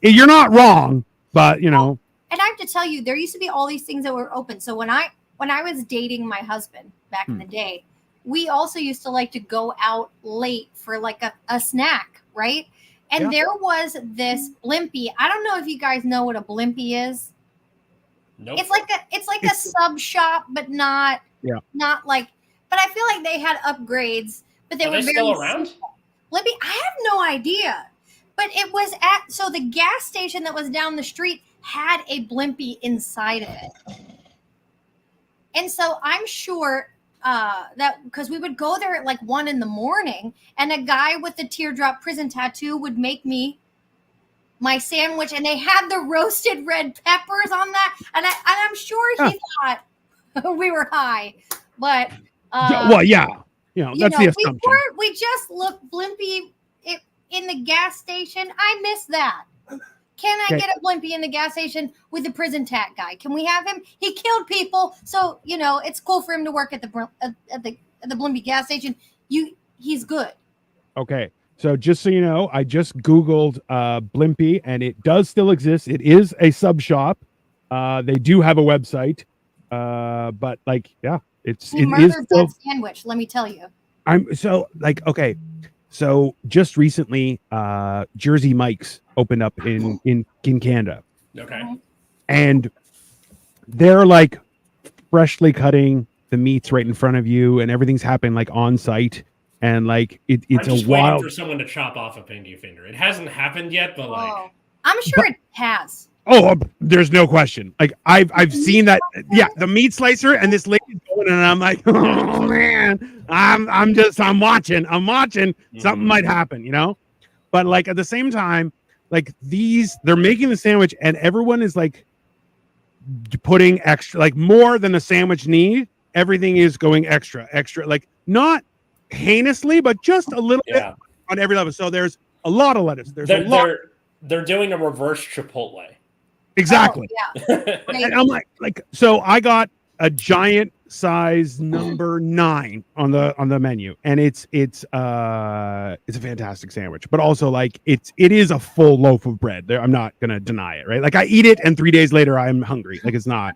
you're not wrong, but And I have to tell you, there used to be all these things that were open. So when I was dating my husband back in the day, we also used to like to go out late for like a snack, right? And there was this blimpie. I don't know if you guys know what a blimpie is. Nope. It's like a sub shop, but not like. But I feel like they had upgrades, but they were still around. Simple. Blimpie, I have no idea. But it was so the gas station that was down the street had a blimpie inside of it, and so I'm sure. That because we would go there at like 1 a.m, and a guy with the teardrop prison tattoo would make me my sandwich, and they had the roasted red peppers on that, and I'm sure he thought we were high, but well, yeah, that's the assumption. We just looked blimpie in the gas station. I miss that. Can I get a blimpie in the gas station with the prison tat guy? Can we have him? He killed people, so it's cool for him to work at the blimpie gas station. He's good. Okay, so just so you know, I just Googled blimpie, and it does still exist. It is a sub shop. They do have a website, but it is still that sandwich. Let me tell you. So just recently, Jersey Mike's opened up in Canada. Okay. And they're like freshly cutting the meats right in front of you, and everything's happening like on site. And like it's I'm just a wild. Waiting for someone to chop off a pinky finger. It hasn't happened yet, but I'm sure it has. Oh, there's no question. Like I've seen that. Yeah, the meat slicer and this lady's going, and I'm like, oh man, I'm watching. Mm-hmm. Something might happen, But like at the same time, like they're making the sandwich, and everyone is like putting extra, like more than the sandwich need. Everything is going extra, like not heinously, but just a little bit on every level. So there's a lot of lettuce. They're doing a reverse Chipotle. Exactly. Oh, yeah. And I'm like, so I got a giant size number 9 on the menu, and it's a fantastic sandwich, but also like it is a full loaf of bread. I'm not gonna deny it, right? Like I eat it, and 3 days later I'm hungry. Like it's not,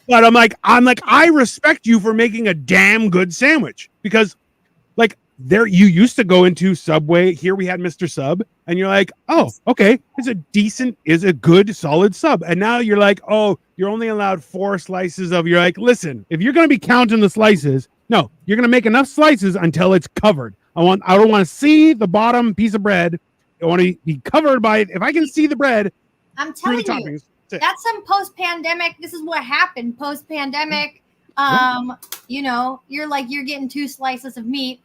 But I'm like, I respect you for making a damn good sandwich, because like there you used to go into Subway. Here we had Mr. Sub, and you're like, oh, okay, is a good solid sub. And now you're like, oh, you're only allowed 4 slices of. You're like, listen, if you're gonna be counting the slices, no, you're gonna make enough slices until it's covered. I don't want to see the bottom piece of bread. I want to be covered by it. If I can see the bread, I'm telling you, that's some post-pandemic. This is what happened post-pandemic. You're like, you're getting 2 slices of meat.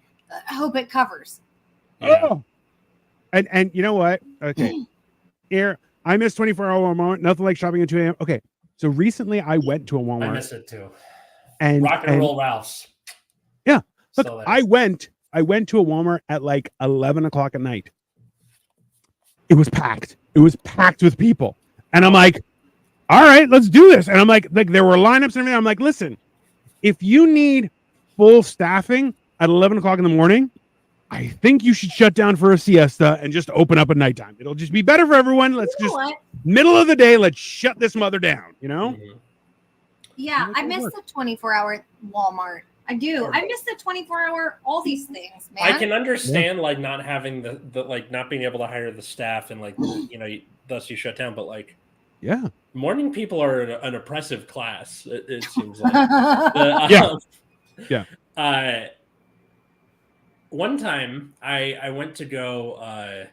I hope it covers. Oh, and you know what? Okay, here I miss 24-hour Walmart. Nothing like shopping at 2 a.m. Okay, so recently I went to a Walmart. I miss it too. And Rock and Roll Ralph's. Yeah, look, I went to a Walmart at like 11 o'clock at night. It was packed. It was packed with people, and I'm like, all right, let's do this. And I'm like there were lineups and everything. I'm like, listen, if you need full staffing at 11 o'clock in the morning, I think you should shut down for a siesta and just open up at nighttime. It'll just be better for everyone. Middle of the day, let's shut this mother down, Mm-hmm. Yeah, I miss the 24-hour Walmart. I do. I miss the 24-hour, all these things, man. I can understand like not having the like not being able to hire the staff and like, thus you shut down. But like, yeah, morning people are an oppressive class. It seems like. Yeah. One time I went to go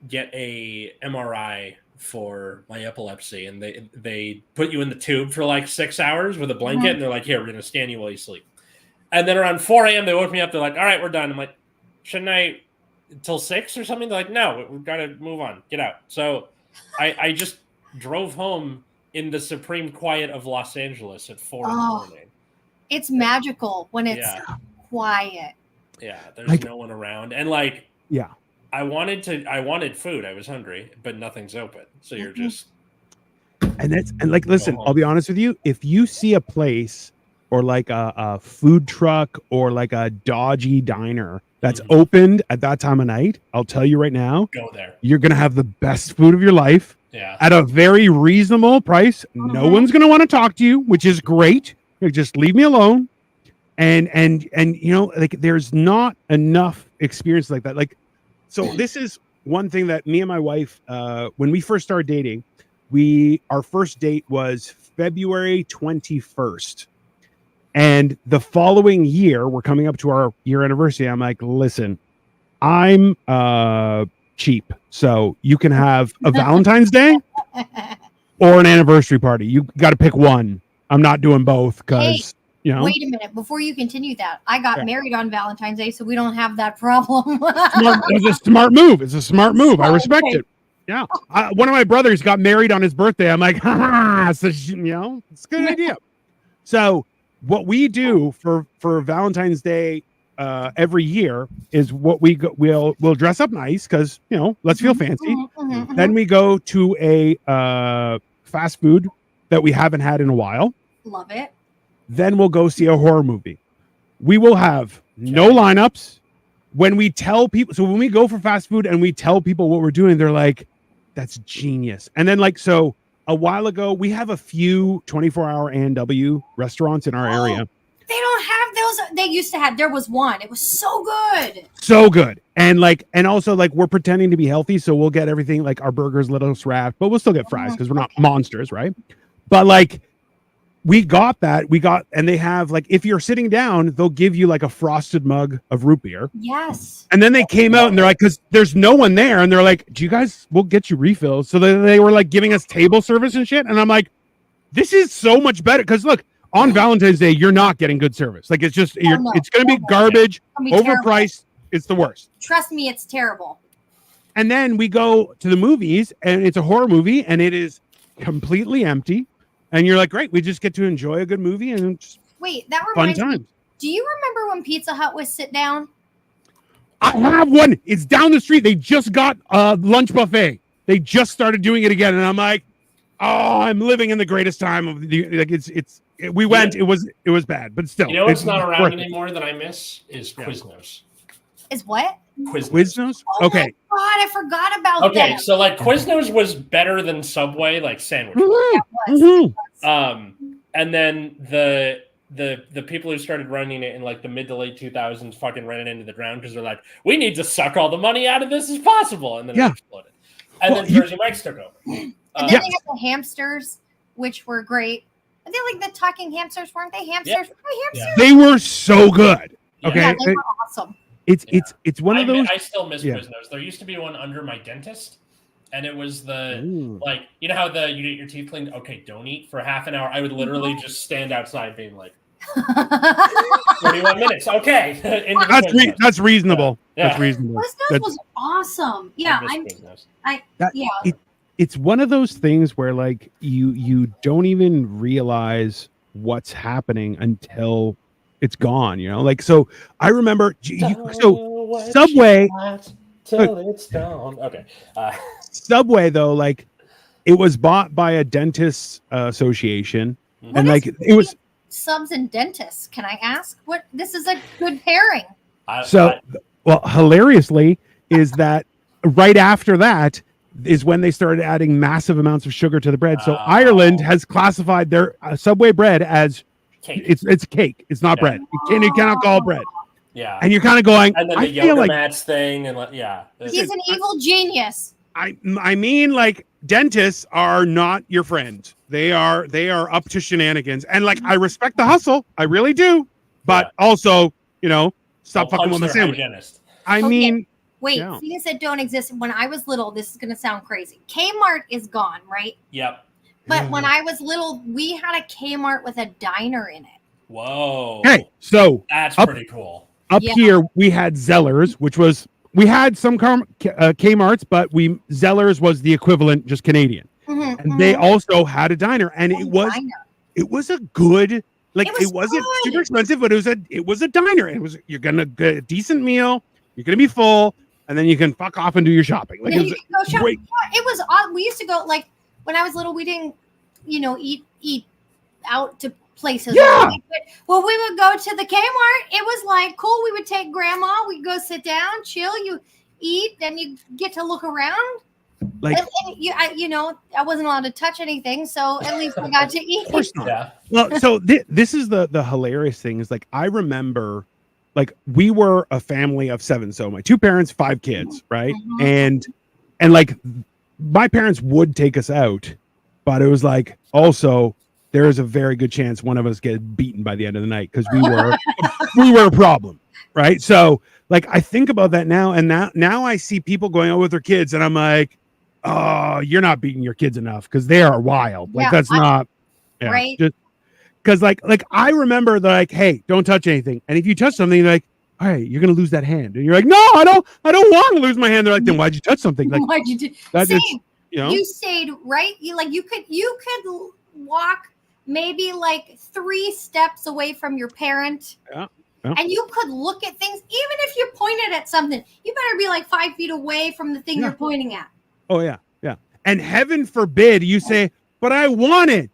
get a MRI for my epilepsy, and they put you in the tube for like 6 hours with a blanket, and they're like, here, we're gonna stand you while you sleep. And then around 4 a.m. they woke me up. They're like, all right, we're done. I'm like, shouldn't I until 6 or something? They're like, no, we've got to move on. Get out. So I just drove home in the supreme quiet of Los Angeles at 4 in the morning. It's magical when it's quiet. Yeah, there's no one around. And like, yeah, I wanted food. I was hungry, but nothing's open. So you're just. And like, listen, I'll be honest with you. If you see a place or like a food truck or like a dodgy diner that's opened at that time of night, I'll tell you right now, go there. You're going to have the best food of your life at a very reasonable price. No one's going to want to talk to you, which is great. Just leave me alone. And like there's not enough experience like that. Like, so this is one thing that me and my wife, when we first started dating, our first date was February 21st. And the following year, we're coming up to our year anniversary. I'm like, listen, I'm cheap. So you can have a Valentine's Day or an anniversary party. You got to pick one. I'm not doing both because, you know. Wait a minute. Before you continue that, I got married on Valentine's Day, so we don't have that problem. It's a smart move. It's a smart move. I respect it. Yeah. One of my brothers got married on his birthday. I'm like, ha, so, you know, it's a good idea. So what we do for Valentine's Day every year is we'll dress up nice because, you know, let's feel fancy. Then we go to a fast food that we haven't had in a while. Love it. Then we'll go see a horror movie. We will have no lineups. When we tell people, so when we go for fast food and we tell people what we're doing, they're like, that's genius. And then like, so a while ago, we have a few 24-hour A&W restaurants in our area. They don't have those. They used to have, there was one. It was so good. So good. And like, and also like we're pretending to be healthy. So we'll get everything like our burgers, lettuce wrapped, but we'll still get fries because we're not monsters, right? But like, we got, and they have like, if you're sitting down, they'll give you like a frosted mug of root beer. Yes. And then they came out and they're like, because there's no one there. And they're like, we'll get you refills. So they were like giving us table service and shit. And I'm like, this is so much better. Because look, on Valentine's Day, you're not getting good service. Like it's just, it's going to be garbage, overpriced. It's the worst. Trust me, it's terrible. And then we go to the movies and it's a horror movie and it is completely empty. And you're like, great, we just get to enjoy a good movie and just that reminds fun me. time. Do you remember when Pizza Hut was sit down? I have one. It's down the street. They just got a lunch buffet. They just started doing it again, and I'm like, oh, I'm living in the greatest time of the like. We went. It was bad, but still. You know what's not around anymore that I miss is Quiznos. Is what? Quiznos? Oh okay. My God, I forgot about that. Okay, so like Quiznos was better than Subway, like sandwiches. And then the people who started running it in like the mid to late 2000s fucking ran it into the ground because they're like, we need to suck all the money out of this as possible, and then it exploded. And then Jersey Mike's took over. And then they had the hamsters, which were great. Are they like the talking hamsters? Weren't they hamsters? Yeah. Were they hamsters? They were so good. Okay, yeah, they were awesome. It's one of those. I still miss Quiznos. There used to be one under my dentist, and it was like, you know how you get your teeth cleaned? Okay, don't eat for half an hour. I would literally just stand outside being like, 41 minutes. Okay. That's reasonable. Yeah. That's reasonable. Quiznos was awesome. Yeah. It's one of those things where like you don't even realize what's happening until it's gone, you know? Like, so I remember, Subway, till it's gone. Okay. Subway though, like it was bought by a dentist association and like it was subs and dentists. Can I ask what this is a good pairing? Well, hilariously is that right after that is when they started adding massive amounts of sugar to the bread. So Ireland has classified their Subway bread as cake. It's cake. It's not bread. You cannot call it bread. Yeah. And you're kind of going, and then the yoga mats thing, and he's an evil genius. I mean, like dentists are not your friend. They are up to shenanigans, and like I respect the hustle, I really do. But also, you know, stop fucking with my sandwich. I mean, wait, things that don't exist. When I was little, this is going to sound crazy. Kmart is gone, right? Yep. But when I was little, we had a Kmart with a diner in it. Whoa. Okay, so that's pretty cool. Up here, we had Zellers, which was we had some Kmart's, but Zellers was the equivalent, just Canadian, and they also had a diner, and it was a good, like it wasn't super expensive, but it was a diner. You're gonna get a decent meal, you're gonna be full, and then you can fuck off and do your shopping. Like, it was odd. We used to go like when I was little. We didn't, eat out to places. Yeah. Well, we would go to the Kmart. It was like cool. We would take grandma. We'd go sit down, chill. You eat, then you get to look around. Like I wasn't allowed to touch anything, so at least I got to eat. Of course not. Yeah. Well, so this is the hilarious thing is like I remember, like we were a family of 7, so my 2 parents, 5 kids, right? And and like my parents would take us out, but it was like also there is a very good chance one of us get beaten by the end of the night because we were a problem, right? So like I think about that now, and now I see people going out with their kids, and I'm like, oh, you're not beating your kids enough because they are wild. Like that's not right. Just because like I remember they're like, hey, don't touch anything, and if you touch something, they're like, all right, you're gonna lose that hand, and you're like, no, I don't want to lose my hand. They're like, then why'd you touch something? Like, why'd you do? Same. You stayed right. You could walk maybe like 3 steps away from your parent. Yeah. And you could look at things, even if you pointed at something, you better be like 5 feet away from the thing you're pointing at. Oh yeah. And heaven forbid you say, but I want it.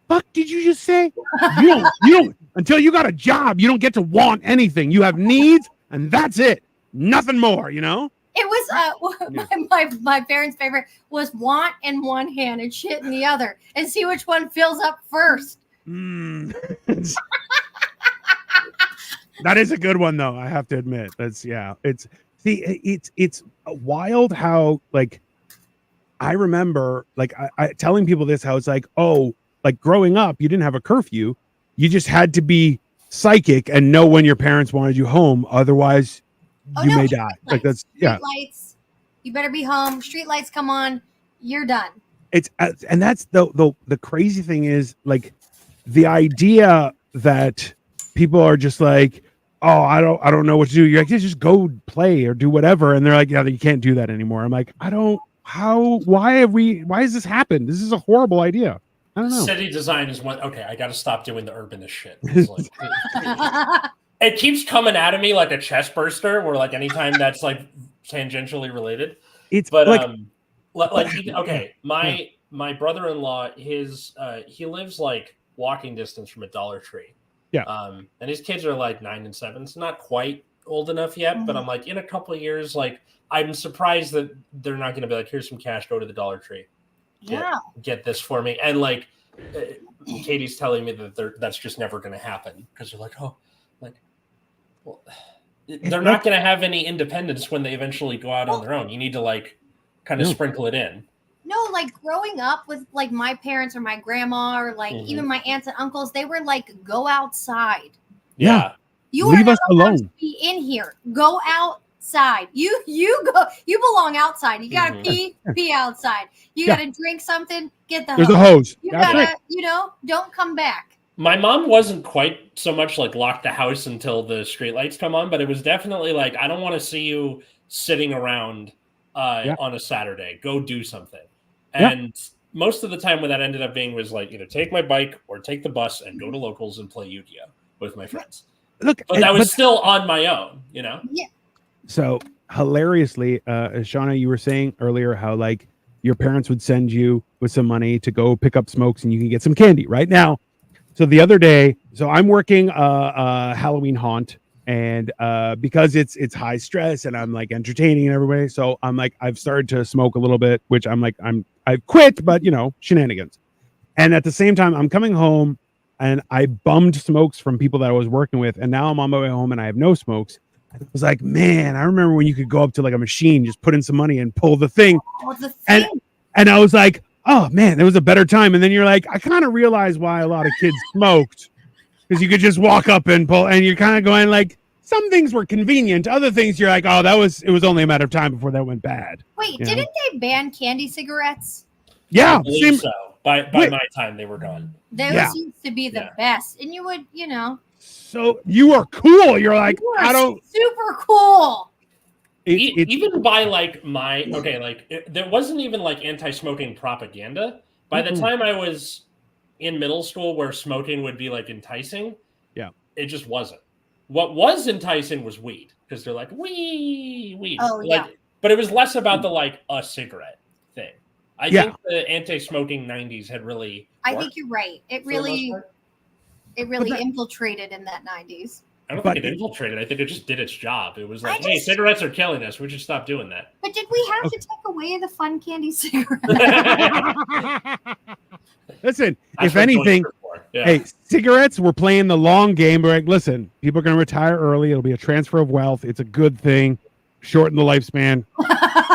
Fuck did you just say? You don't until you got a job, you don't get to want anything. You have needs and that's it. Nothing more, you know? It was my parents' favorite was want in one hand and shit in the other and see which one fills up first. That is a good one though, I have to admit. It's wild how like I remember like I telling people this, how it's like, oh, like growing up, you didn't have a curfew. You just had to be psychic and know when your parents wanted you home. Otherwise, you may die. Like that's lights. You better be home. Street lights come on. You're done. It's and that's the crazy thing is like the idea that people are just like, oh, I don't know what to do. You're like, just go play or do whatever, and they're like, yeah, you can't do that anymore. I'm like, why has this happened? This is a horrible idea. I don't know. City design is one. Okay, I got to stop doing the urbanist shit. It keeps coming out of me like a chest burster, where like anytime that's like tangentially related. My brother-in-law, he lives like walking distance from a Dollar Tree. Yeah. And his kids are like 9 and 7. It's not quite old enough yet, but I'm like, in a couple of years, like I'm surprised that they're not going to be like, here's some cash, go to the Dollar Tree. Get this for me. And like Katie's telling me that that's just never going to happen because they're like, they're not going to have any independence when they eventually go out on their own. You need to like kind of sprinkle it in. No, like growing up with like my parents or my grandma or like even my aunts and uncles, they were like, go outside. Yeah. You leave us alone. To be in here. Go outside. You belong outside. You gotta pee outside. You gotta drink something, get the hose. There's a hose. You gotta, don't come back. My mom wasn't quite so much like lock the house until the streetlights come on, but it was definitely like, I don't want to see you sitting around on a Saturday. Go do something. And most of the time what that ended up being was like either take my bike or take the bus and go to locals and play Yu-Gi-Oh with my friends. But that was still on my own, you know? Yeah. So hilariously, Chana, you were saying earlier how like your parents would send you with some money to go pick up smokes and you can get some candy right now. So the other day, I'm working a Halloween haunt, and because it's high stress and I'm like entertaining everybody, so I'm like I've started to smoke a little bit, which I've quit, but shenanigans. And at the same time, I'm coming home and I bummed smokes from people that I was working with, and now I'm on my way home and I have no smokes. I was like, man, I remember when you could go up to like a machine, just put in some money and pull the thing. And I was like, oh man, there was a better time. And then you're like, I kind of realized why a lot of kids smoked, because you could just walk up and pull, and you're kind of going like, some things were convenient, other things you're like, oh, it was only a matter of time before that went bad. Wait, didn't they ban candy cigarettes? Yeah, so. By my time, they were gone. Those used to be the best, and you would, So you are cool. You're like, super cool. Even by like there wasn't even like anti-smoking propaganda. By the time I was in middle school, where smoking would be like enticing, it just wasn't. What was enticing was weed, because they're like weed. Oh yeah. But it was less about the like a cigarette thing. I think the anti-smoking 90s had really. I think you're right. It really infiltrated in that 90s. I don't think it infiltrated. I think it just did its job. It was like, hey, cigarettes are killing us. We should stop doing that. But did we have to take away the fun candy cigarette? Listen, if anything, hey, cigarettes, we're playing the long game. We're like, listen, people are going to retire early. It'll be a transfer of wealth. It's a good thing. shorten the lifespan.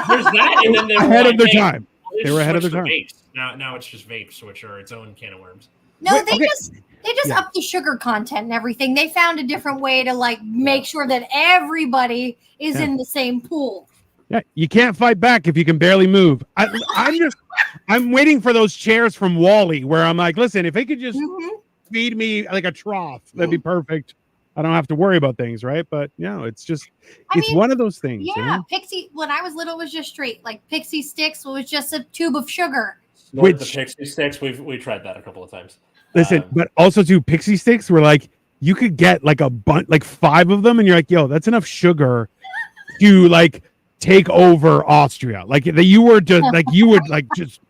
There's that, and then they were ahead of their time. They were ahead of their time. Vapes. Now it's just vapes, which are its own can of worms. No, they just up the sugar content and everything. They found a different way to like make sure that everybody is in the same pool. Yeah, you can't fight back if you can barely move. I'm waiting for those chairs from Wall-E where I'm like, listen, if they could just feed me like a trough, that'd be perfect. I don't have to worry about things, right? But it's just one of those things. Yeah, you know? Pixie. When I was little, was just straight like Pixie Sticks was just a tube of sugar. The Pixie Sticks, we tried that a couple of times. Listen, but also too, Pixie Sticks were like you could get like a bunch, like 5 of them, and you're like, yo, that's enough sugar to like take over Austria. Like you were just like you would like just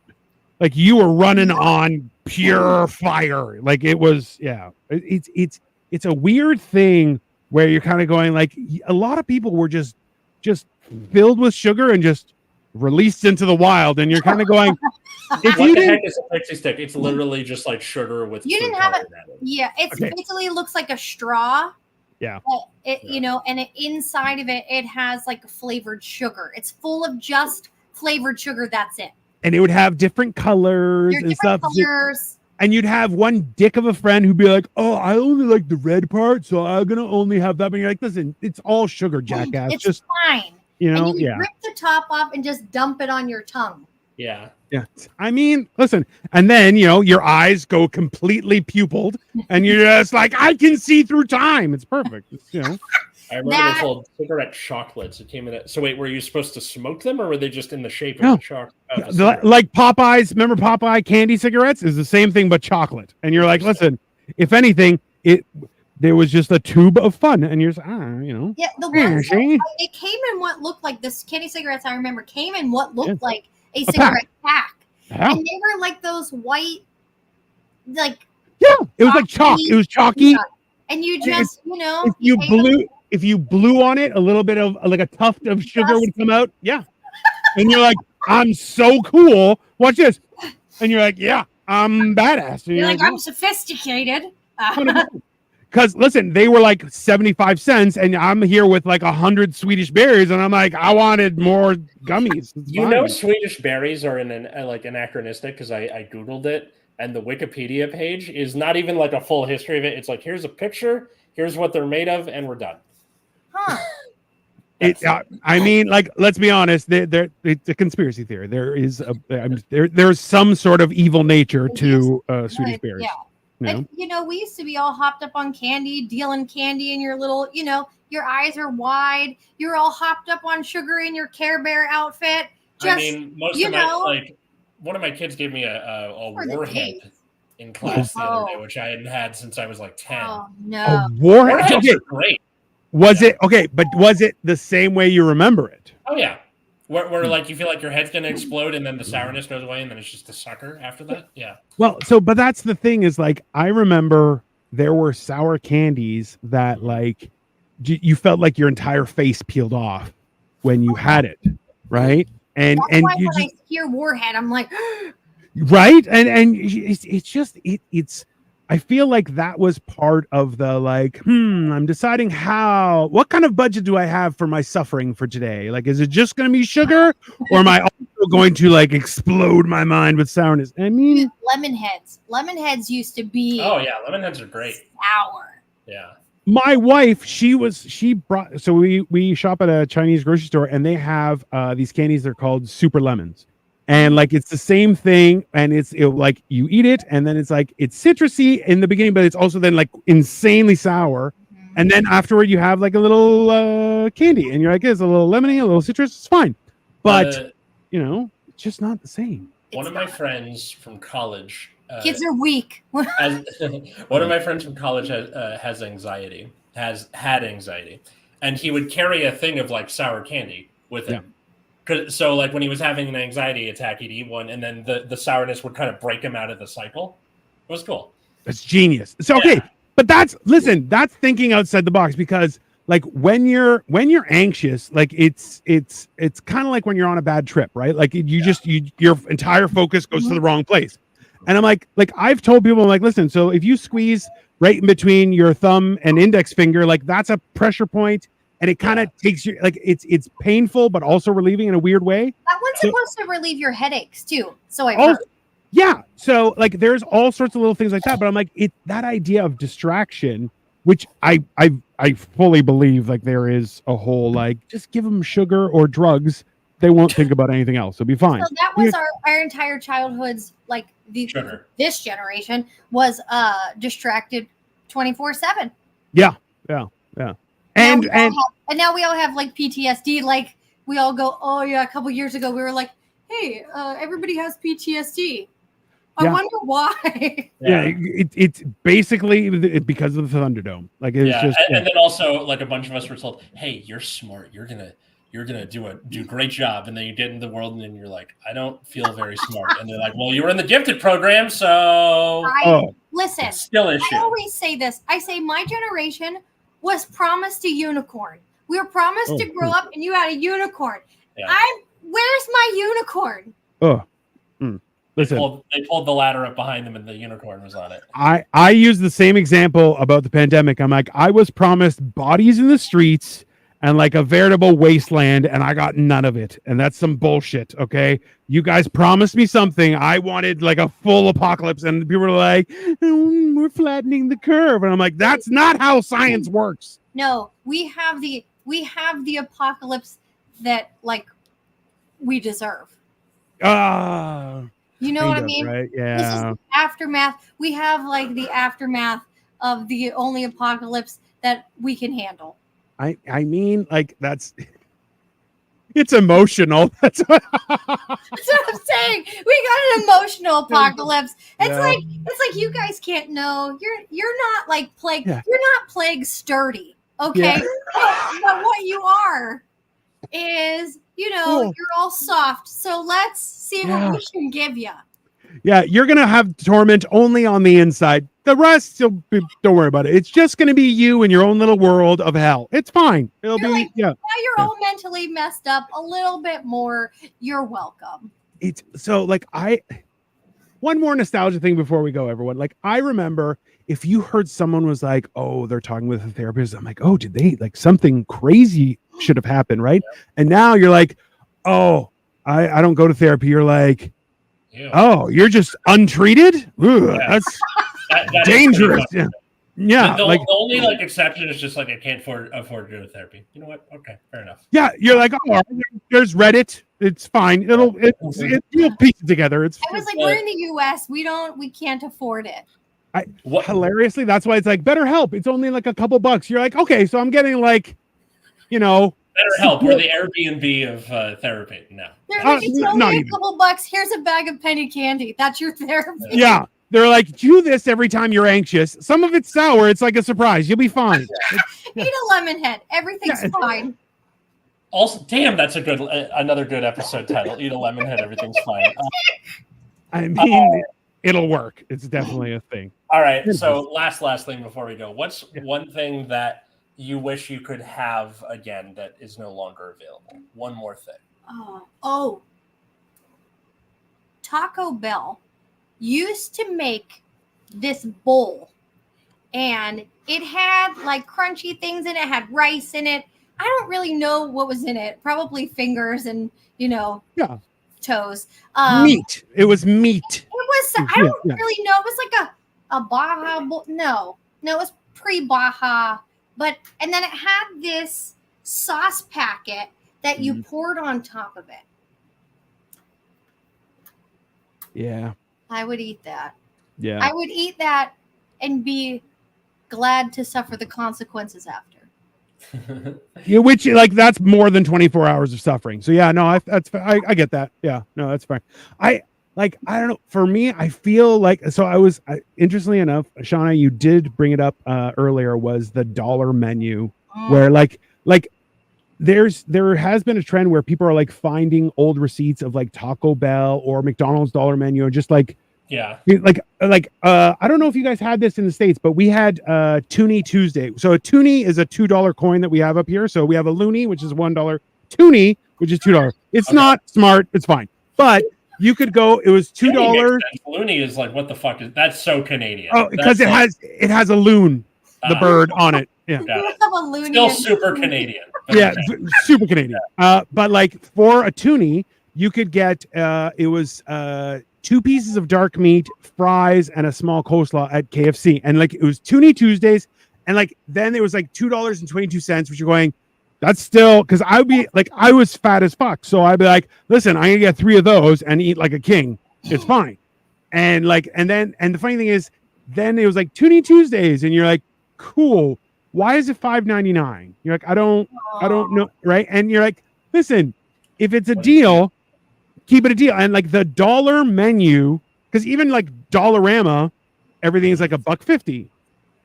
like you were running on pure fire. Like it was, it's a weird thing where you're kind of going like a lot of people were just filled with sugar and just released into the wild, and you're kind of going, what the heck is a Pixie Stick? It's literally just like sugar with you didn't have it. Yeah, it's basically looks like a straw. Yeah. And inside of it, it has like flavored sugar. It's full of just flavored sugar. That's it. And it would have different colors and stuff. Colors. And you'd have one dick of a friend who'd be like, "Oh, I only like the red part, so I'm gonna only have that." And you're like, "Listen, it's all sugar, jackass. It's just fine." And you rip the top off and just dump it on your tongue. Yeah. Yeah. I mean, listen, and then, your eyes go completely pupilled and you're just like, I can see through time. It's perfect. I remember they sold cigarette chocolates. It came in it. So wait, were you supposed to smoke them or were they just in the shape of the chocolate? Like Popeyes, remember Popeye candy cigarettes? Is the same thing but chocolate. And you're like, listen, if anything, there was just a tube of fun, and you're just, Yeah, the ones it came in what looked like this candy cigarettes. I remember came in what looked like a cigarette pack, and they were like those white, like it was like chalk. It was chalky, and you just if you blew on it, a little bit of like a tuft of sugar would come out. Yeah, and you're like, I'm so cool. Watch this, and you're like, yeah, I'm badass. And you're like, I'm sophisticated. Because listen, they were like 75 cents, and I'm here with like 100 Swedish berries, and I'm like, I wanted more gummies. Swedish berries are anachronistic because I googled it, and the Wikipedia page is not even like a full history of it. It's like, here's a picture, here's what they're made of, and we're done. Huh? I mean, like, let's be honest. It's a conspiracy theory. There is there's some sort of evil nature to Swedish berries. Yeah. And we used to be all hopped up on candy, dealing candy in your little, your eyes are wide. You're all hopped up on sugar in your Care Bear outfit. Most of my, one of my kids gave me a warhead in class the other day, which I hadn't had since I was like 10. Oh, no. A warhead? Warheads are great. Was it the same way you remember it? Oh, yeah. Where like you feel like your head's gonna explode and then the sourness goes away and then it's just a sucker after that. Yeah. Well, but that's the thing is like I remember there were sour candies that like you felt like your entire face peeled off when you had it, right? And that's why when I hear warhead, I'm like, right? And it's I feel like that was part of the like, I'm deciding what kind of budget do I have for my suffering for today? Like, is it just going to be sugar or am I also going to like explode my mind with sourness? I mean, Lemonheads used to be. Oh yeah. Lemonheads are great. Sour. Yeah. My wife, so we shop at a Chinese grocery store and they have these candies. They're called super lemons. And like it's the same thing, and it's like you eat it, and then it's like it's citrusy in the beginning, but it's also then like insanely sour, and then afterward you have like a little candy, and you're like, it's a little lemony, a little citrus, it's fine, but it's just not the same. One of my friends from college, kids are weak. One of my friends from college has had anxiety, and he would carry a thing of like sour candy with him. So like when he was having an anxiety attack, he'd eat one, and then the sourness would kind of break him out of the cycle. It was cool. That's genius. So okay, but that's thinking outside the box because like when you're anxious, like it's kind of like when you're on a bad trip, right? Like your entire focus goes to the wrong place. And I'm like I've told people, I'm like, listen, so if you squeeze right in between your thumb and index finger, like that's a pressure point. and it kind of takes you like it's painful but also relieving in a weird way. That one's supposed to relieve your headaches too. So I've heard. Yeah. So like there's all sorts of little things like that, but I'm like that idea of distraction, which I fully believe like there is a whole like just give them sugar or drugs. They won't think about anything else. It'll be fine. So that was our entire childhood's like this generation was distracted 24/7. Yeah. And now we all have like PTSD. Like we all go, oh yeah, a couple years ago we were like, hey, everybody has PTSD. I wonder why. It's basically because of the Thunderdome. Like it's just, and then also like a bunch of us were told, hey, you're smart. You're gonna do a great job, and then you get into the world, and then you're like, I don't feel very smart, and they're like, well, you were in the gifted program, so listen. Still issue. I always say this. I say my generation was promised a unicorn. We were promised to grow up, and you had a unicorn. Yeah. Where's my unicorn? Listen, they pulled the ladder up behind them, and the unicorn was on it. I use the same example about the pandemic. I'm like, I was promised bodies in the streets and like a veritable wasteland, and I got none of it. And that's some bullshit. Okay, you guys promised me something. I wanted like a full apocalypse, and people were like, we're flattening the curve, and I'm like, that's not how science works. No, we have the apocalypse that like we deserve. You know what I mean? Right? Yeah. This is the aftermath. We have like the aftermath of the only apocalypse that we can handle. I mean, like it's emotional. That's what I'm saying. We got an emotional apocalypse. It's like you guys can't know. You're not like plague. Yeah. You're not plague sturdy. Okay. Yeah. But what you are is, you're all soft. So let's see what we can give you. Yeah, you're gonna have torment only on the inside. The rest, don't worry about it. It's just gonna be you in your own little world of hell. It's fine. It'll be like, now you're all mentally messed up a little bit more. You're welcome. It's so like one more nostalgia thing before we go, everyone. Like I remember if you heard someone was like, oh, they're talking with a therapist. I'm like, oh, did they like something crazy should have happened, right? Yeah. And now you're like, oh, I don't go to therapy. You're like, oh, you're just untreated? Ooh, that's dangerous. Yeah. The only like exception is just like I can't afford to go to therapy. You know what? Okay, fair enough. Yeah, you're like, oh, there's Reddit. It's fine. You'll piece it together. It's. I was like, we're in the U.S. We can't afford it. Hilariously, that's why it's like BetterHelp. It's only like a couple bucks. You're like, okay, so I'm getting like, BetterHelp. We're the Airbnb of therapy now. It's only a couple bucks. Here's a bag of penny candy. That's your therapy. Yeah. They're like, do this every time you're anxious. Some of it's sour. It's like a surprise. You'll be fine. Eat a lemon head. Everything's fine. Also, damn, that's another good episode title. Eat a lemon head. Everything's fine. I mean, it'll work. It's definitely a thing. All right. So last thing before we go. What's one thing that you wish you could have again that is no longer available? One more thing. Taco Bell used to make this bowl, and it had like crunchy things in it. Had rice in it. I don't really know what was in it. Probably fingers and toes. Meat. It was meat. It was. I don't really know. It was like a Baja bowl. No, it was pre-Baja. And then it had this sauce packet that you poured on top of it. Yeah. I would eat that. Yeah. I would eat that and be glad to suffer the consequences after. Yeah, which like that's more than 24 hours of suffering. So yeah, no, I get that. Yeah, no, that's fine. I don't know. For me, I feel like interestingly enough, Chana, you did bring it up earlier. Was the dollar menu where like there has been a trend where people are like finding old receipts of like Taco Bell or McDonald's dollar menu, and just like I don't know if you guys had this in the States, but we had Toonie Tuesday. So a Toonie is a $2 coin that we have up here. So we have a loonie, which is $1, Toonie, which is $2. It's not smart. It's fine, but you could go. It was $2. Looney is like, what the fuck is that's so Canadian? Oh, because it has a loon, the bird on it. Yeah. Still super Canadian. Yeah, super Canadian. But like for a toonie, you could get it was 2 pieces of dark meat, fries, and a small coleslaw at KFC. And like it was Toonie Tuesdays, and like then it was like $2.22, which you're going, that's still because I would be like I was fat as fuck. So I'd be like, listen, I'm gonna get 3 of those and eat like a king. It's fine. And like, and the funny thing is, then it was like Toonie Tuesdays, and you're like, cool. Why is it $5.99? You're like, I don't know, right? And you're like, listen, if it's a deal, keep it a deal. And like the dollar menu, because even like Dollarama, everything is like $1.50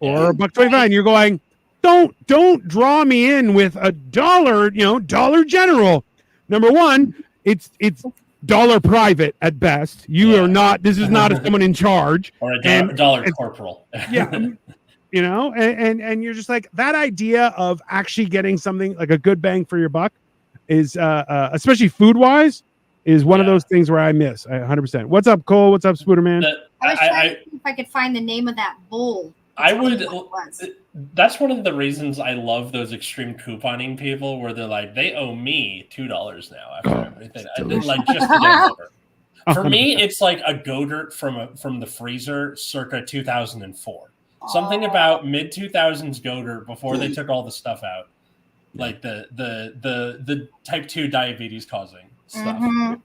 or $1.25. And you're going, don't draw me in with a dollar, Dollar General. Number one, it's dollar private at best. You are not. This is not someone in charge or a dollar corporal. Yeah. And you're just like that idea of actually getting something like a good bang for your buck is especially food wise is one of those things where I miss 100%. What's up, Cole? What's up, Spooderman? I was trying to see if I could find the name of that bowl. I would. That's one of the reasons I love those extreme couponing people where they're like, they owe me $2 now after everything. I did like just to get over. For me, it's like a go-dirt from the freezer circa 2004. Something about mid 2000s go-dirt before they took all the stuff out, like the type 2 diabetes causing stuff.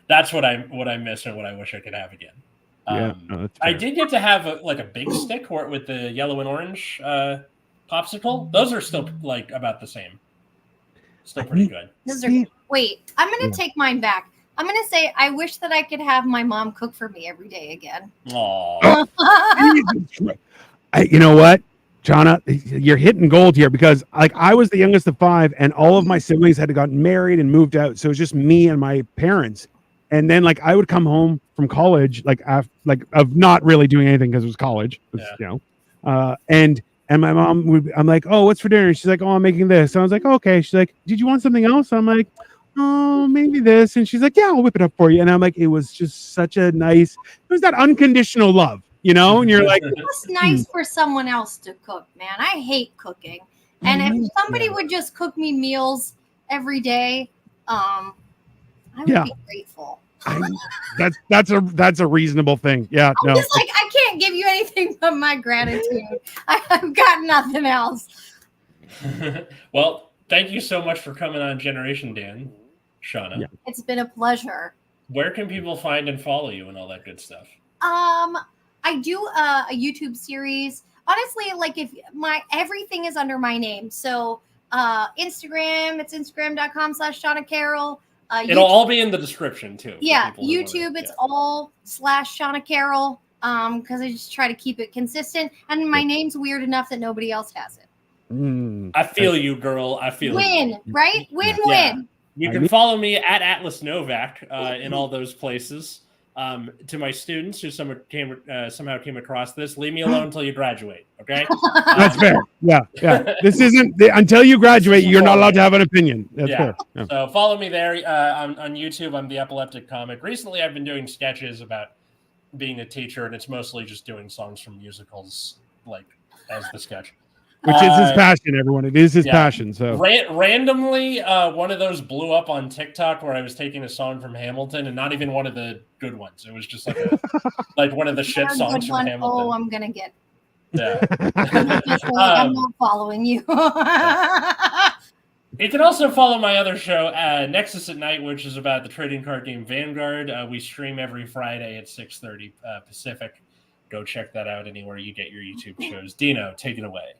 That's what I miss and what I wish I could have again. I did get to have a big stick with the yellow and orange popsicle. Those are still like about the same. Still pretty good. Wait, I'm gonna take mine back. I'm going to say I wish that I could have my mom cook for me every day again. Aww. You know what, Chana? You're hitting gold here because like I was the youngest of 5 and all of my siblings had gotten married and moved out. So it was just me and my parents. And then like I would come home from college, of not really doing anything because it was college, and my mom I'm like, oh, what's for dinner? She's like, oh, I'm making this. So I was like, oh, okay. She's like, did you want something else? I'm like, oh, maybe this. And she's like, yeah, I'll whip it up for you. And I'm like, it was just such a nice, it was that unconditional love, and you're like, it's nice for someone else to cook, man. I hate cooking. And if somebody would just cook me meals every day, I would be grateful. That's a reasonable thing. Yeah. I'm just like, I can't give you anything but my gratitude. I've got nothing else. Well, thank you so much for coming on Generation Dan, Chana. Yeah. It's been a pleasure. Where can people find and follow you and all that good stuff? I do a YouTube series. Honestly, like everything is under my name. So Instagram, it's instagram.com/Chana Carol. It'll all be in the description too. Yeah, YouTube, it's all /Chana Carol. Because I just try to keep it consistent. And my name's weird enough that nobody else has it. I feel you, girl. I feel you. Right? Win. You can follow me at Atlas Novak in all those places. To my students who somehow came across this, leave me alone until you graduate. Okay, that's fair. Yeah. This isn't until you graduate. You're not allowed to have an opinion. That's fair. Yeah. So follow me there on YouTube. I'm the Epileptic Comic. Recently, I've been doing sketches about being a teacher, and it's mostly just doing songs from musicals, like as the sketch. Which is his passion, everyone. It is his passion. So randomly, one of those blew up on TikTok where I was taking a song from Hamilton, and not even one of the good ones. It was just like like one of the shit songs from Hamilton. Oh, I'm gonna get. Yeah. I'm not following you. You can also follow my other show, Nexus at Night, which is about the trading card game Vanguard. We stream every Friday at 6:30 Pacific. Go check that out anywhere you get your YouTube shows. Dino, take it away.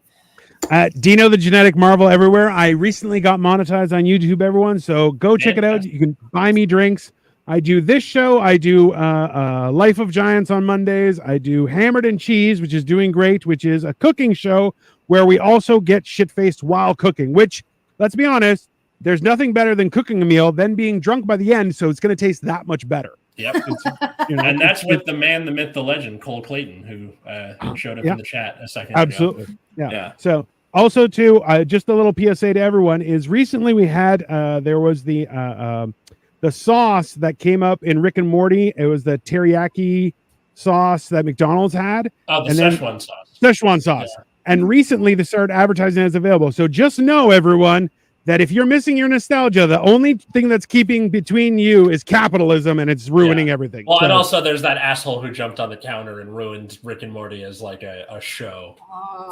Dino the Genetic Marvel everywhere. I recently got monetized on YouTube, everyone. So go check it out. You can buy me drinks. I do this show. I do Life of Giants on Mondays. I do Hammered and Cheese, which is doing great, which is a cooking show where we also get shit-faced while cooking, which, let's be honest, there's nothing better than cooking a meal than being drunk by the end. So it's going to taste that much better. Yep. And that's with the man, the myth, the legend, Cole Clayton, who showed up in the chat a second ago. Absolutely. Yeah. So also, too, just a little PSA to everyone is recently we had there was the sauce that came up in Rick and Morty. It was the teriyaki sauce that McDonald's had. Oh, the Szechuan sauce. Szechuan sauce. And recently they started advertising as available. So just know, everyone, that if you're missing your nostalgia, the only thing that's keeping between you is capitalism, and it's ruining everything. Well, and also there's that asshole who jumped on the counter and ruined Rick and Morty as like a show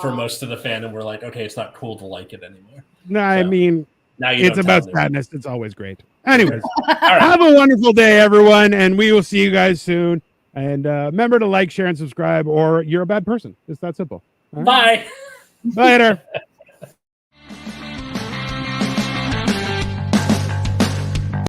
for most of the fandom. We're like, okay, it's not cool to like it anymore. No, I mean, now it's about sadness. It's always great. Anyways, have a wonderful day, everyone, and we will see you guys soon. And remember to like, share, and subscribe, or you're a bad person. It's that simple. Bye. Later.